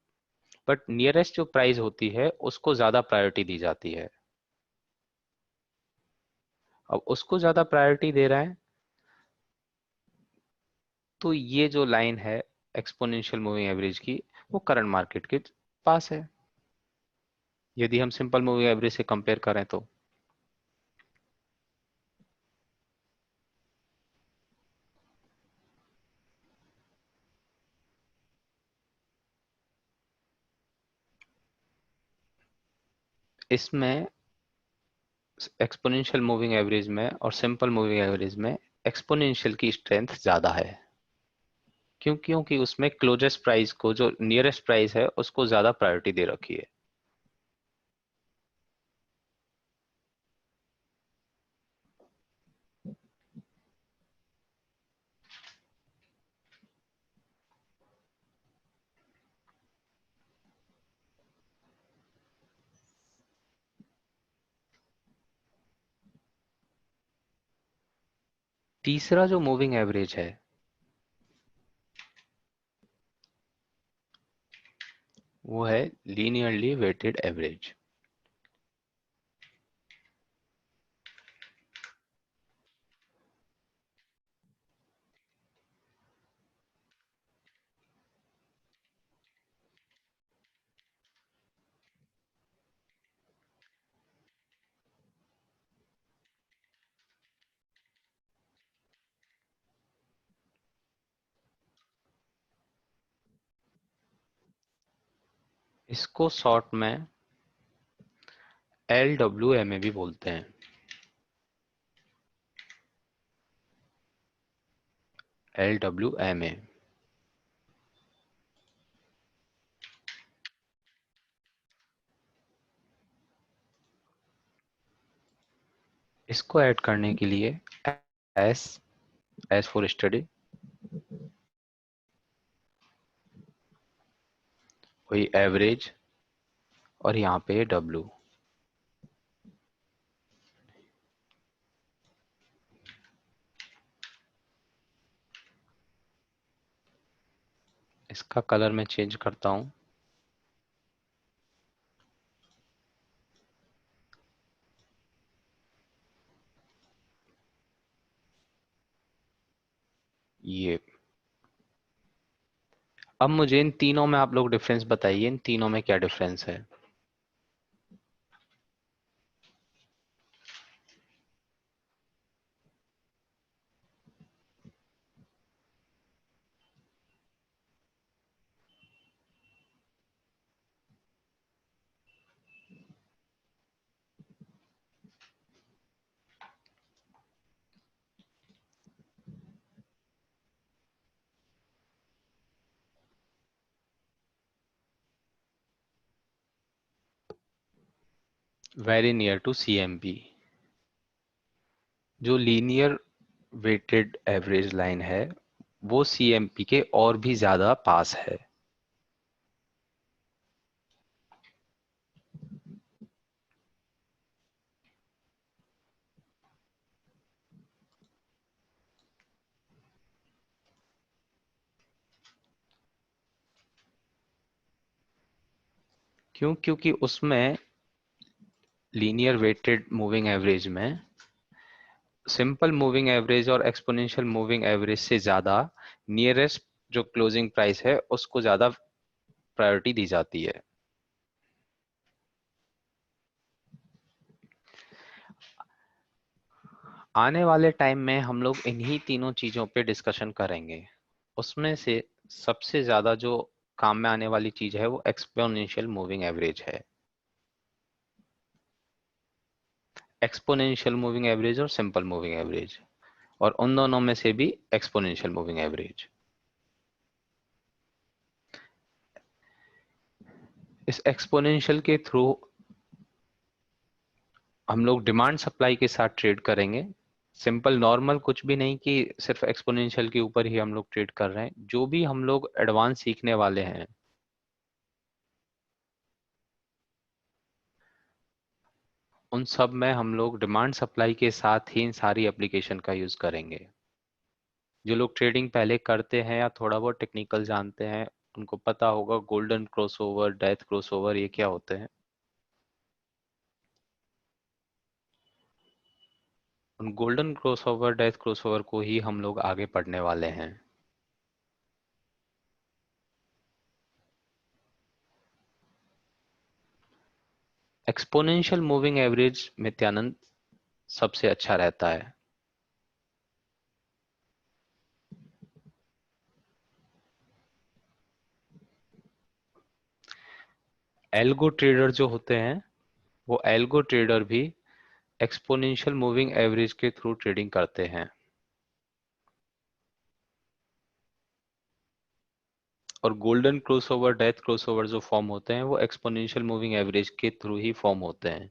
बट नियरेस्ट जो प्राइस होती है उसको ज्यादा प्रायोरिटी दी जाती है। अब उसको ज्यादा प्रायोरिटी दे रहा है तो ये जो लाइन है एक्सपोनेंशियल मूविंग एवरेज की, वो करंट मार्केट के पास है, यदि हम सिंपल मूविंग एवरेज से कंपेयर करें तो। इसमें एक्सपोनेंशियल मूविंग एवरेज में और सिंपल मूविंग एवरेज में एक्सपोनेंशियल की स्ट्रेंथ ज्यादा है। क्योंकि उसमें क्लोजेस्ट प्राइस को, जो नियरेस्ट प्राइस है उसको ज्यादा प्रायोरिटी दे रखी है। तीसरा जो मूविंग एवरेज है वो है लीनियरली वेटेड एवरेज। इसको शॉर्ट में LWMA भी बोलते हैं। LWMA। इसको ऐड करने के लिए एस, एस फॉर स्टडी, वही एवरेज, और यहाँ पे W। इसका कलर मैं चेंज करता हूँ। ये, अब मुझे इन तीनों में आप लोग डिफरेंस बताइए, इन तीनों में क्या डिफरेंस है। Very near to CMP। जो लीनियर वेटेड एवरेज लाइन है वो CMP के और भी ज्यादा पास है। क्यों? क्योंकि उसमें लीनियर वेटेड मूविंग एवरेज में सिंपल मूविंग एवरेज और एक्सपोनेंशियल मूविंग एवरेज से ज्यादा नियरेस्ट जो क्लोजिंग प्राइस है उसको ज्यादा प्रायोरिटी दी जाती है। आने वाले टाइम में हम लोग इन्हीं तीनों चीजों पे डिस्कशन करेंगे। उसमें से सबसे ज्यादा जो काम में आने वाली चीज है वो एक्सपोनेंशियल मूविंग एवरेज है। एक्सपोनेंशियल मूविंग एवरेज और सिंपल मूविंग एवरेज, और उन दोनों में से भी एक्सपोनेंशियल मूविंग एवरेज। इस एक्सपोनेंशियल के थ्रू हम लोग डिमांड सप्लाई के साथ ट्रेड करेंगे। सिंपल नॉर्मल कुछ भी नहीं कि सिर्फ एक्सपोनेंशियल के ऊपर ही हम लोग ट्रेड कर रहे हैं। जो भी हम लोग एडवांस सीखने वाले हैं उन सब में हम लोग डिमांड सप्लाई के साथ ही इन सारी एप्लीकेशन का यूज करेंगे। जो लोग ट्रेडिंग पहले करते हैं या थोड़ा बहुत टेक्निकल जानते हैं उनको पता होगा गोल्डन क्रॉसओवर, डेथ क्रॉसओवर ये क्या होते हैं। उन गोल्डन क्रॉसओवर, डेथ क्रॉसओवर को ही हम लोग आगे पढ़ने वाले हैं। एक्सपोनेंशियल मूविंग एवरेज नित्यानंद सबसे अच्छा रहता है। एल्गो ट्रेडर जो होते हैं वो एल्गो ट्रेडर भी एक्सपोनेंशियल मूविंग एवरेज के थ्रू ट्रेडिंग करते हैं। और गोल्डन क्रॉसओवर, डेथ क्रॉसओवर जो फॉर्म होते हैं वो एक्सपोनेंशियल मूविंग एवरेज के थ्रू ही फॉर्म होते हैं।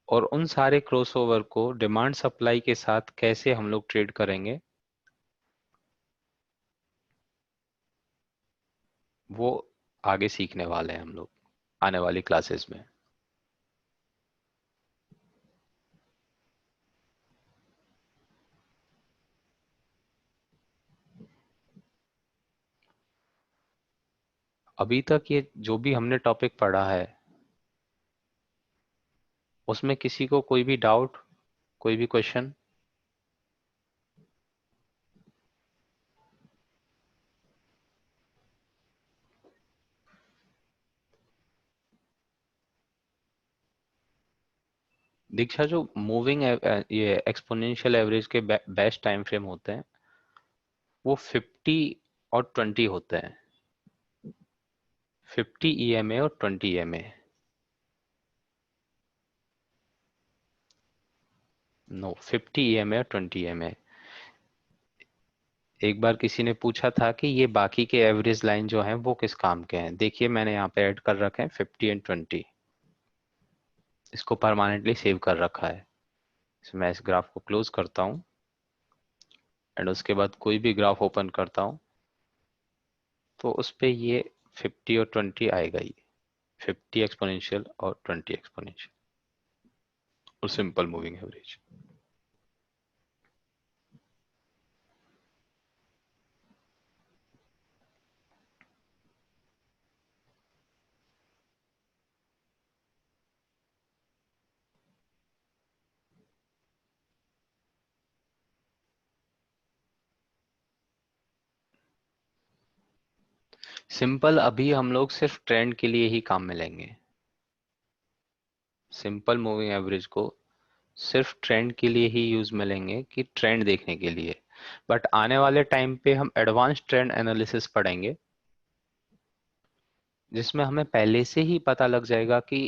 और उन सारे क्रॉसओवर को डिमांड सप्लाई के साथ कैसे हम लोग ट्रेड करेंगे वो आगे सीखने वाले हैं हम लोग आने वाली क्लासेस में। अभी तक ये जो भी हमने टॉपिक पढ़ा है उसमें किसी को कोई भी डाउट, कोई भी क्वेश्चन? दीक्षा, जो मूविंग ये एक्सपोनेंशियल एवरेज के बेस्ट टाइम फ्रेम होते हैं वो 50 और 20 होते हैं। 50 EMA और 20 EMA। नो, 50 EMA और 20 EMA। एक बार किसी ने पूछा था कि ये बाकी के एवरेज लाइन जो हैं वो किस काम के हैं। देखिए मैंने यहाँ पे ऐड कर रखे हैं 50 एंड 20। इसको परमानेंटली सेव कर रखा है। तो मैं इस ग्राफ को क्लोज करता हूँ एंड उसके बाद कोई भी ग्राफ ओपन करता हूँ तो उस पे ये 50 और 20 आएगा ही। 50 एक्सपोनेंशियल और 20 एक्सपोनेंशियल और सिंपल मूविंग एवरेज। सिंपल अभी हम लोग सिर्फ ट्रेंड के लिए ही काम में लेंगे। सिंपल मूविंग एवरेज को सिर्फ ट्रेंड के लिए ही यूज में लेंगे कि ट्रेंड देखने के लिए। बट आने वाले टाइम पे हम एडवांस ट्रेंड एनालिसिस पढ़ेंगे जिसमें हमें पहले से ही पता लग जाएगा कि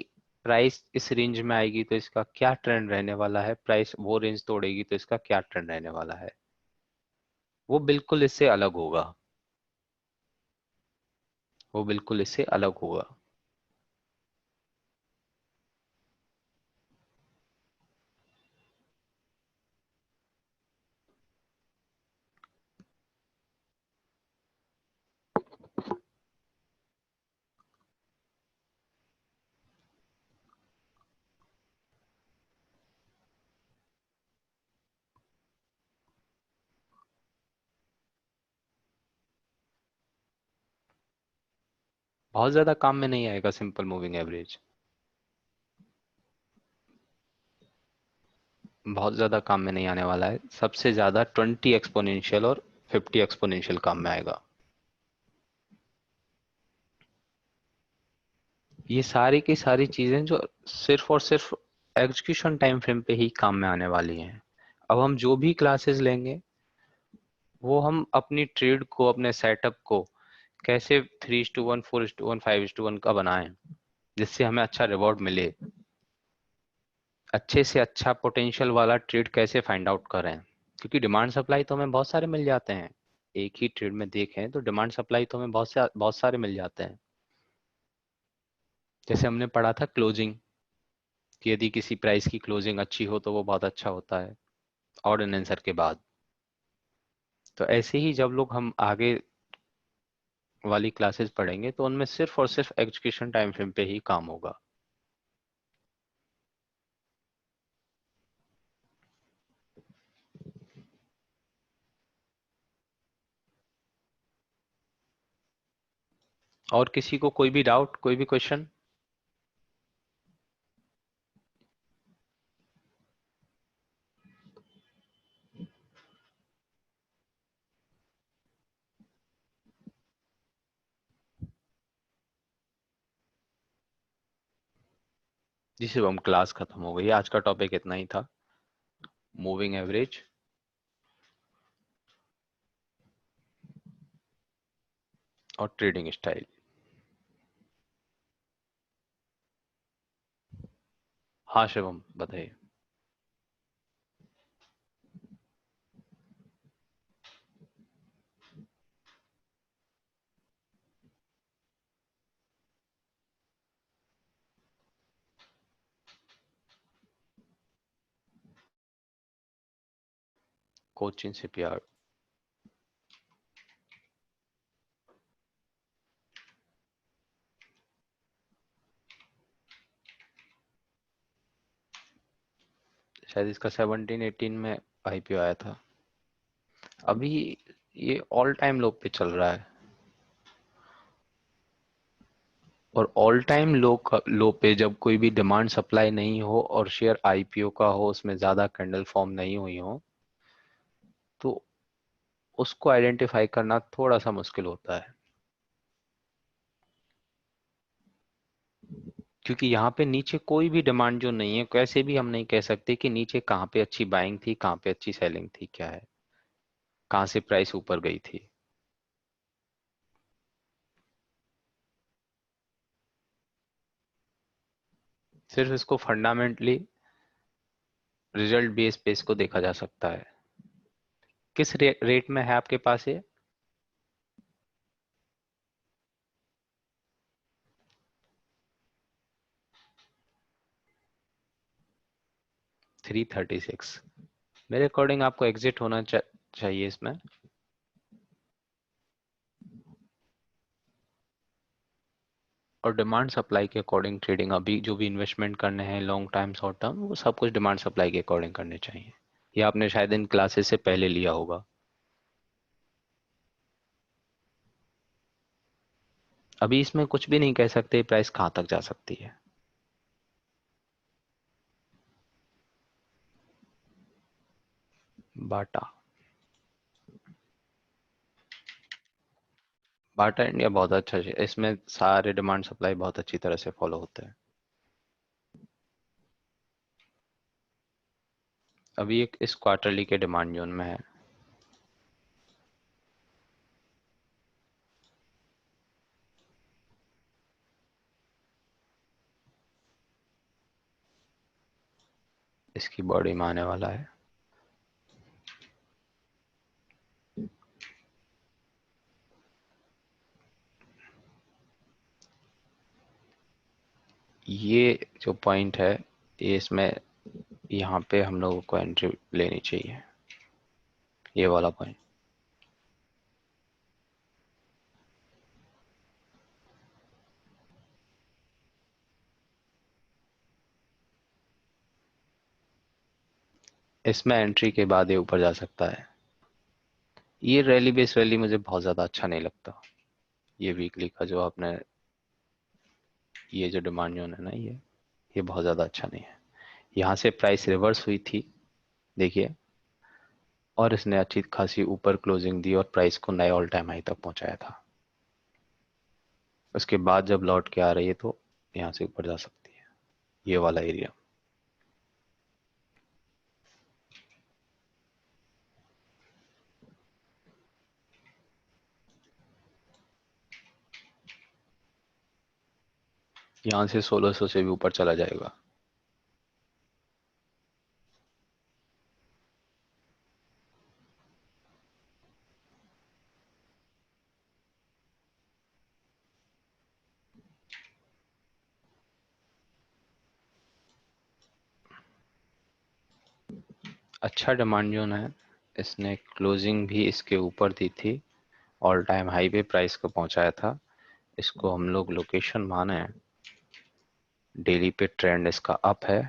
प्राइस इस रेंज में आएगी तो इसका क्या ट्रेंड रहने वाला है, प्राइस वो रेंज तोड़ेगी तो इसका क्या ट्रेंड रहने वाला है। वो बिल्कुल इससे अलग होगा। वो बिल्कुल इससे अलग होगा। बहुत ज्यादा काम में नहीं आएगा सिंपल मूविंग एवरेज, बहुत ज्यादा काम में नहीं आने वाला है। सबसे ज्यादा 20 एक्सपोनेंशियल और 50 एक्सपोनेंशियल काम में आएगा। ये सारी की सारी चीजें जो सिर्फ और सिर्फ एग्जीक्यूशन टाइम फ्रेम पे ही काम में आने वाली हैं। अब हम जो भी क्लासेस लेंगे वो हम अपनी ट्रेड को, अपने सेटअप को कैसे 3:1, 4:1, 5:1 का बनाएं, जिससे हमें अच्छा रिवॉर्ड मिले। अच्छे से अच्छा पोटेंशियल वाला ट्रेड कैसे फाइंड आउट करें, क्योंकि डिमांड सप्लाई तो हमें बहुत सारे मिल जाते हैं। एक ही ट्रेड में देखें तो डिमांड सप्लाई तो हमें बहुत सारे मिल जाते हैं। जैसे हमने पढ़ा था क्लोजिंग, कि यदि किसी प्राइस की क्लोजिंग अच्छी हो तो वो बहुत अच्छा होता है ऑड एंड आंसर के बाद। तो ऐसे ही जब लोग हम आगे वाली क्लासेस पढ़ेंगे तो उनमें सिर्फ और सिर्फ एजुकेशन टाइम फ्रेम पे ही काम होगा। और किसी को कोई भी डाउट, कोई भी क्वेश्चन? जी शिवम, क्लास खत्म हो गई, आज का टॉपिक इतना ही था, मूविंग एवरेज और ट्रेडिंग स्टाइल। हाँ शिवम, बताइए। कोचिन शिपयार्ड। शायद इसका 17-18 में आईपीओ आया था। अभी ये ऑल टाइम लो पे चल रहा है, और ऑल टाइम लो पे जब कोई भी डिमांड सप्लाई नहीं हो और शेयर आईपीओ का हो, उसमें ज्यादा कैंडल फॉर्म नहीं हुई हो, तो उसको आइडेंटिफाई करना थोड़ा सा मुश्किल होता है। क्योंकि यहाँ पे नीचे कोई भी डिमांड जो नहीं है, कैसे भी हम नहीं कह सकते कि नीचे कहाँ पे अच्छी बाइंग थी, कहाँ पे अच्छी सेलिंग थी, क्या है, कहाँ से प्राइस ऊपर गई थी। सिर्फ इसको फंडामेंटली रिजल्ट बेस पे इसको देखा जा सकता है। किस रेट में है आपके पास ये? 336। मेरे अकॉर्डिंग आपको एग्जिट होना चाहिए इसमें। और डिमांड सप्लाई के अकॉर्डिंग ट्रेडिंग, अभी जो भी इन्वेस्टमेंट करने हैं लॉन्ग टाइम शॉर्ट टर्म, वो सब कुछ डिमांड सप्लाई के अकॉर्डिंग करने चाहिए। ये आपने शायद इन क्लासेस से पहले लिया होगा। अभी इसमें कुछ भी नहीं कह सकते प्राइस कहाँ तक जा सकती है। बाटा। बाटा इंडिया बहुत अच्छा है, इसमें सारे डिमांड सप्लाई बहुत अच्छी तरह से फॉलो होते हैं। अभी एक इस क्वार्टरली के डिमांड जोन में है। इसकी बॉडी में आने वाला है। ये जो पॉइंट है, ये इसमें यहाँ पे हम लोगों को एंट्री लेनी चाहिए, ये वाला पॉइंट। इसमें एंट्री के बाद ये ऊपर जा सकता है। ये रैली बेस रैली मुझे बहुत ज़्यादा अच्छा नहीं लगता, ये वीकली का जो आपने ये जो डिमांड जोन है ना, ये बहुत ज़्यादा अच्छा नहीं है। यहाँ से प्राइस रिवर्स हुई थी, देखिए, और इसने अच्छी खासी ऊपर क्लोजिंग दी और प्राइस को नए ऑल टाइम हाई तक पहुंचाया था। उसके बाद जब लौट के आ रही है तो यहाँ से ऊपर जा सकती है, ये वाला एरिया। यहाँ से 1600 से भी ऊपर चला जाएगा। अच्छा डिमांड जोन है, इसने क्लोजिंग भी इसके ऊपर दी थी, ऑल टाइम हाई पे प्राइस को पहुंचाया था। इसको हम लोग लोकेशन माने, डेली पे ट्रेंड इसका अप है,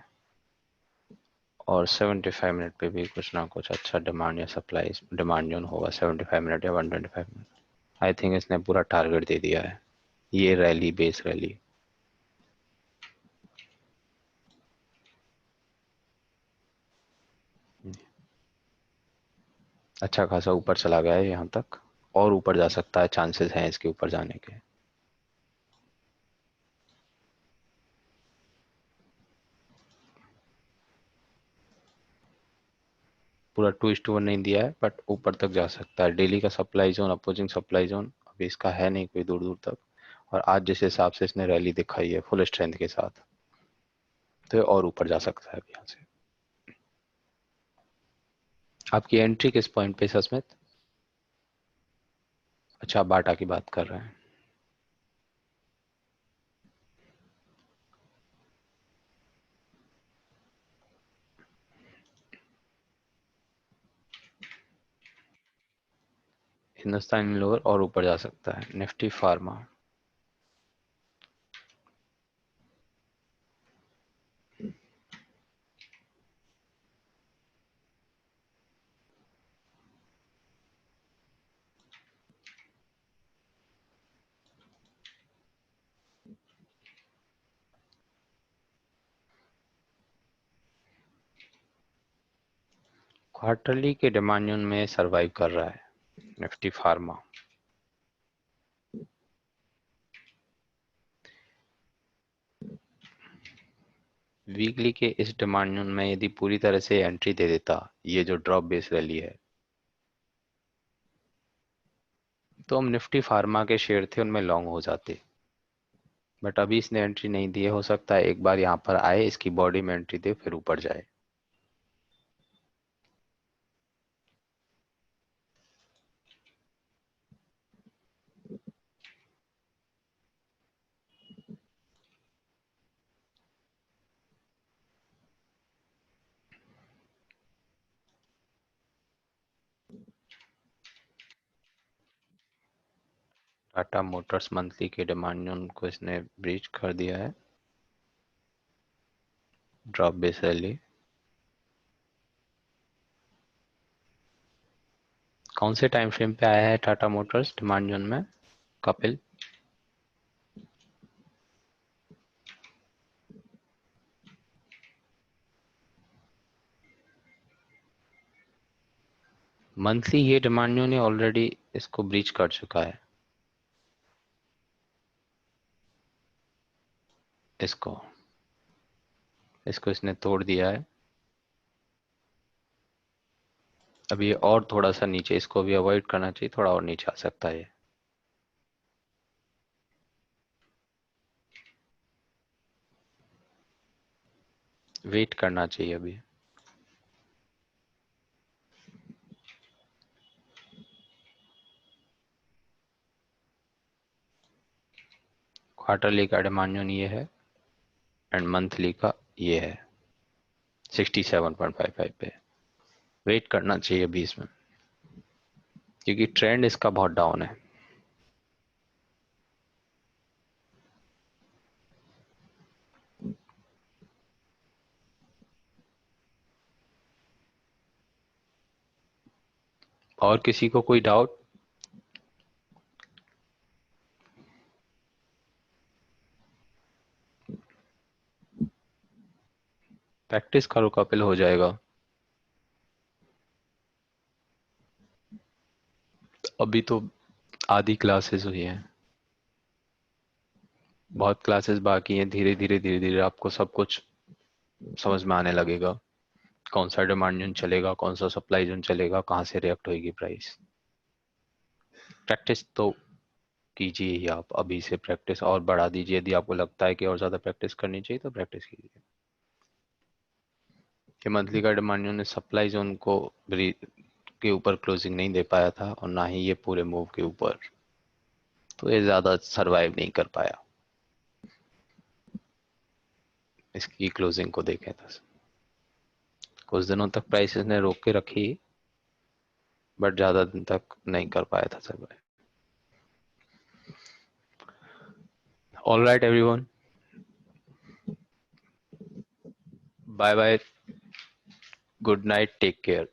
और 75 मिनट पे भी कुछ ना कुछ अच्छा डिमांड या सप्लाई डिमांड जोन होगा, 75 मिनट या 125 मिनट। आई थिंक इसने पूरा टारगेट दे दिया है, ये रैली बेस रैली। अच्छा खासा ऊपर चला गया है यहाँ तक, और ऊपर जा सकता है, चांसेस हैं इसके ऊपर जाने के। पूरा 2:1 नहीं दिया है, बट ऊपर तक जा सकता है। डेली का supply zone, opposing supply zone अभी इसका है नहीं कोई दूर दूर तक, और आज जिस हिसाब से इसने रैली दिखाई है फुल स्ट्रेंथ के साथ, तो ये और ऊपर जा सकता है अभी यहाँ से। आपकी एंट्री किस पॉइंट पे सस्मित? अच्छा, आप बाटा की बात कर रहे हैं। हिंदुस्तान लोअर और ऊपर जा सकता है। निफ्टी फार्मा, क्वार्टरली के डिमांड जोन में सरवाइव कर रहा है निफ्टी फार्मा। वीकली के इस डिमांड जोन में यदि पूरी तरह से एंट्री दे देता, ये जो ड्रॉप बेस रैली है, तो हम निफ्टी फार्मा के शेयर थे उनमें लॉन्ग हो जाते। बट अभी इसने एंट्री नहीं दी है, हो सकता है एक बार यहाँ पर आए, इसकी बॉडी में एंट्री दे, फिर ऊपर जाए। टाटा मोटर्स मंथली के डिमांड जोन को इसने ब्रीच कर दिया है, ड्रॉप बेस रैली। कौन से टाइम फ्रेम पे आया है टाटा मोटर्स डिमांड जोन में, कपिल? मंथली ये डिमांड जोन ऑलरेडी इसको ब्रीच कर चुका है, इसको इसको इसने तोड़ दिया है। अब ये और थोड़ा सा नीचे, इसको भी अवॉइड करना चाहिए, थोड़ा और नीचे आ सकता है ये। वेट करना चाहिए अभी। क्वार्टरली का डिमांड जोन ये है, एंड मंथली का ये है 67.55 पे। वेट करना चाहिए अभी इसमें, क्योंकि ट्रेंड इसका बहुत डाउन है। और किसी को कोई डाउट? प्रैक्टिस करो कपिल, हो जाएगा। अभी तो आधी क्लासेस हुई हैं, बहुत क्लासेस बाकी हैं। धीरे धीरे धीरे धीरे आपको सब कुछ समझ में आने लगेगा। कौन सा डिमांड जोन चलेगा, कौन सा सप्लाई जोन चलेगा, कहाँ से रिएक्ट होगी प्राइस। प्रैक्टिस तो कीजिए ही आप, अभी से प्रैक्टिस और बढ़ा दीजिए। यदि आपको लगता है कि और ज़्यादा प्रैक्टिस करनी चाहिए तो प्रैक्टिस कीजिए। कि मंथली का डिमांड जोन ने सप्लाई जोन को के ऊपर क्लोजिंग नहीं दे पाया था, और ना ही ये पूरे मूव के ऊपर, तो ये ज़्यादा सरवाइव नहीं कर पाया। इसकी क्लोजिंग को देखें तो कुछ दिनों तक प्राइसेस ने रोक के रखी, बट ज़्यादा दिन तक नहीं कर पाया था survive. All right everyone, bye bye, good night, take care.